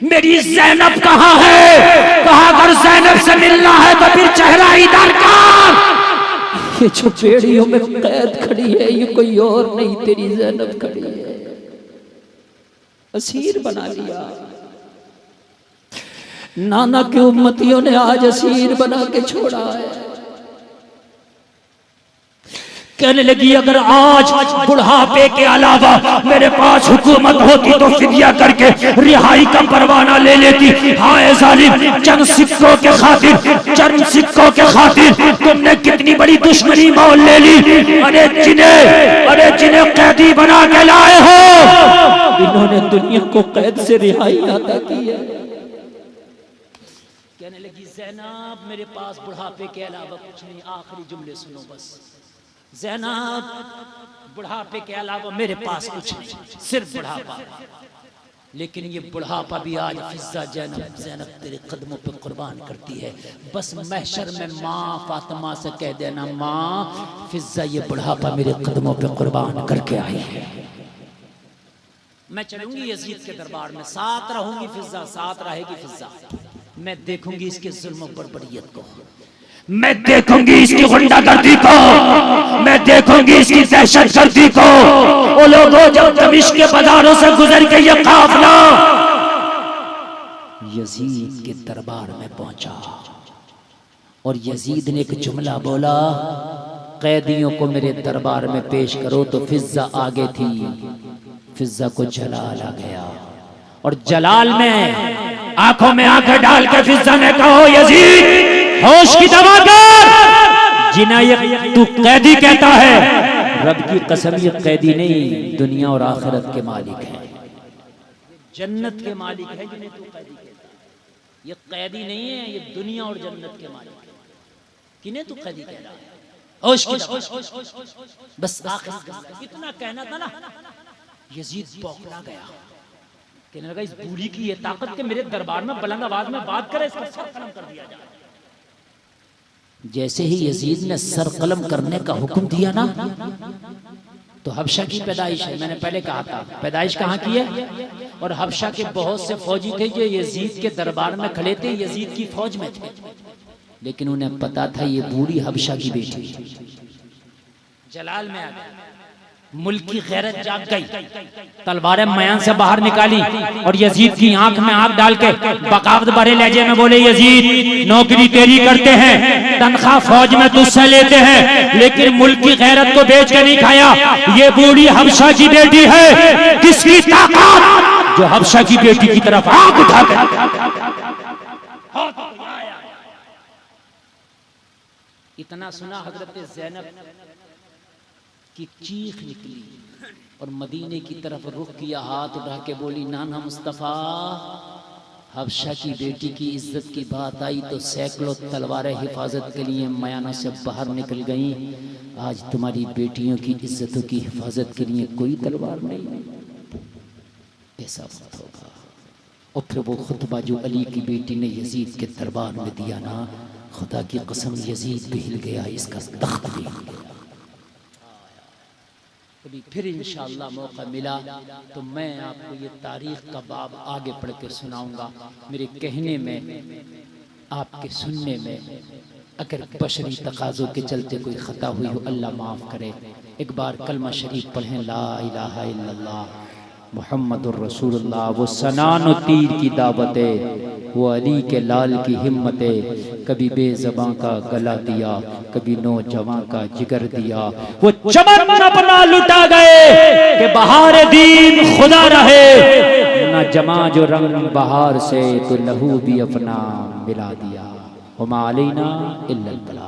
मेरी ज़ैनब कहां है? कहा अगर ज़ैनब से मिलना है तो फिर चेहरा इधर कर। ये जो बेड़ियों में कैद खड़ी है ये कोई और नहीं, तेरी ज़ैनब खड़ी है, असीर बना लिया। नाना के उम्मतियों ने आज असीर बना के छोड़ा है। कहने लगी अगर आज बुढ़ापे के अलावा मेरे पास हुकूमत होती तो फिदिया करके रिहाई का परवाना ले लेती। हाय जालिम, चंद सिक्कों के खातिर, चंद सिक्कों के खातिर तुमने कितनी बड़ी दुश्मनी मोल ले ली। अरे जिन्हें कैदी बना के लाए हो, इन्होंने दुनिया को कैद से रिहाई अता की है। कहने लगी ज़ैनब मेरे पास बुढ़ापे के अलावा कुछ नहीं। आखिरी जुमले सुनो बस। ज़ैनब बुढ़ापे के अलावा मेरे पास कुछ नहीं, सिर्फ बुढ़ापा। लेकिन ये बुढ़ापा भी आज फिजा ज़ैनब तेरे कदमों पे कुर्बान करती है। बस महशर में माँ फातिमा से कह देना, माँ फिजा ये बुढ़ापा मेरे कदमों पे कुर्बान करके आई है। मैं चलूंगी यजीद के दरबार में, साथ रहूंगी फिजा, साथ रहेगी फिजा। मैं देखूंगी इसके जुल्म और बर्बरियत को, मैं देखूंगी इसकी गुंडागर्दी को, मैं देखूंगी इसकी दहशतगर्दी को। वो लोगों जब दमिश्क के बाजारों से गुजर के ये काफिला यजीद के दरबार में पहुंचा और यजीद ने एक जुमला बोला, कैदियों को मेरे दरबार में पेश करो। तो फिजा आगे थी, फिजा को जलाल आ गया और जलाल में आंखों में आंखें डाल के फिजा ने कहा, यजीद होश की दवा कर, जिन्हें तू कैदी कहता है, रब की कसम ये कैदी नहीं, दुनिया और आखिरत के मालिक है, जन्नत के मालिक है जिन्हें तू कैदी कहता है। ये कैदी नहीं है, ये दुनिया और जन्नत के मालिक है। किन्हें तू कैदी कह रहा है? होश की दवा। बस आखिर इतना कहना था ना, यजीद बौखला गया, कहने लगा इस बूढ़ी की ये ताकत के मेरे दरबार में बुलंद आवाज में बात करे, इसका सर कलम कर दिया जाए। जैसे ही यजीद ने सर कलम करने का हुक्म दिया ना, तो हबशा की पैदाइश है, मैंने पहले कहा था पैदाइश कहाँ की है, और हबशा के बहुत से फौजी थे जो यजीद के दरबार में खड़े थे, यजीद की फौज में थे, लेकिन उन्हें पता था ये बूढ़ी हबशा की बेटी। जलाल में आ गया, मुल्क की गैरत जाग गई, तलवारें मयान से बाहर निकाली और यजीद की आंख में आंख डाल के बगावत भरे लहजे में बोले, यजीद नौकरी तेरी करते हैं, तनख्वाह फौज में तुझसे लेते हैं, लेकिन मुल्क की गैरत को बेच के नहीं खाया। ये बूढ़ी हबशा की बेटी है, किसकी ताकत जो हबशा की बेटी की तरफ आंख उठा कर। इतना सुना हजरत ज़ैनब की चीख निकली और मदीने की तरफ रुख किया, हाथ उठा के बोली, नाना मुस्तफ़ा, हबशा की बेटी की इज्जत की बात आई तो सैकड़ों तलवारें हिफाजत के लिए मयाना से बाहर निकल गईं, आज तुम्हारी बेटियों की इज्जतों की हिफाजत के लिए कोई तलवार नहीं, ऐसा बात होगा। और फिर वो खुतबा जो अली की बेटी ने यजीद के दरबार में दिया ना, खुदा की कसम यजीद भी हिल गया, इसका तख्त भी हिल गया। कभी फिर इंशाअल्लाह मौका मिला तो मैं आपको ये तारीख का बाब आगे पढ़ के सुनाऊंगा। मेरे कहने में, आपके सुनने में अगर बशरी तकाज़ों के चलते कोई ख़ता हुई हो, अल्लाह माफ़ करे। एक बार कलमा शरीफ पढ़ें, ला इलाहा इल्लल्लाह मुहम्मदुर रसूलुल्लाह। वो सनान तीर की दावतें, वो अली के लाल की हिम्मतें, कभी बेज़बां का गला दिया, कभी नौजवान का जिगर दिया। वो चमन अपना लुटा गए कि बहार दीन खुदा रहे, ना जमा जो रंग बहार से तो लहू भी अपना मिला दिया। हुमा अलैना इल्लल बलाग।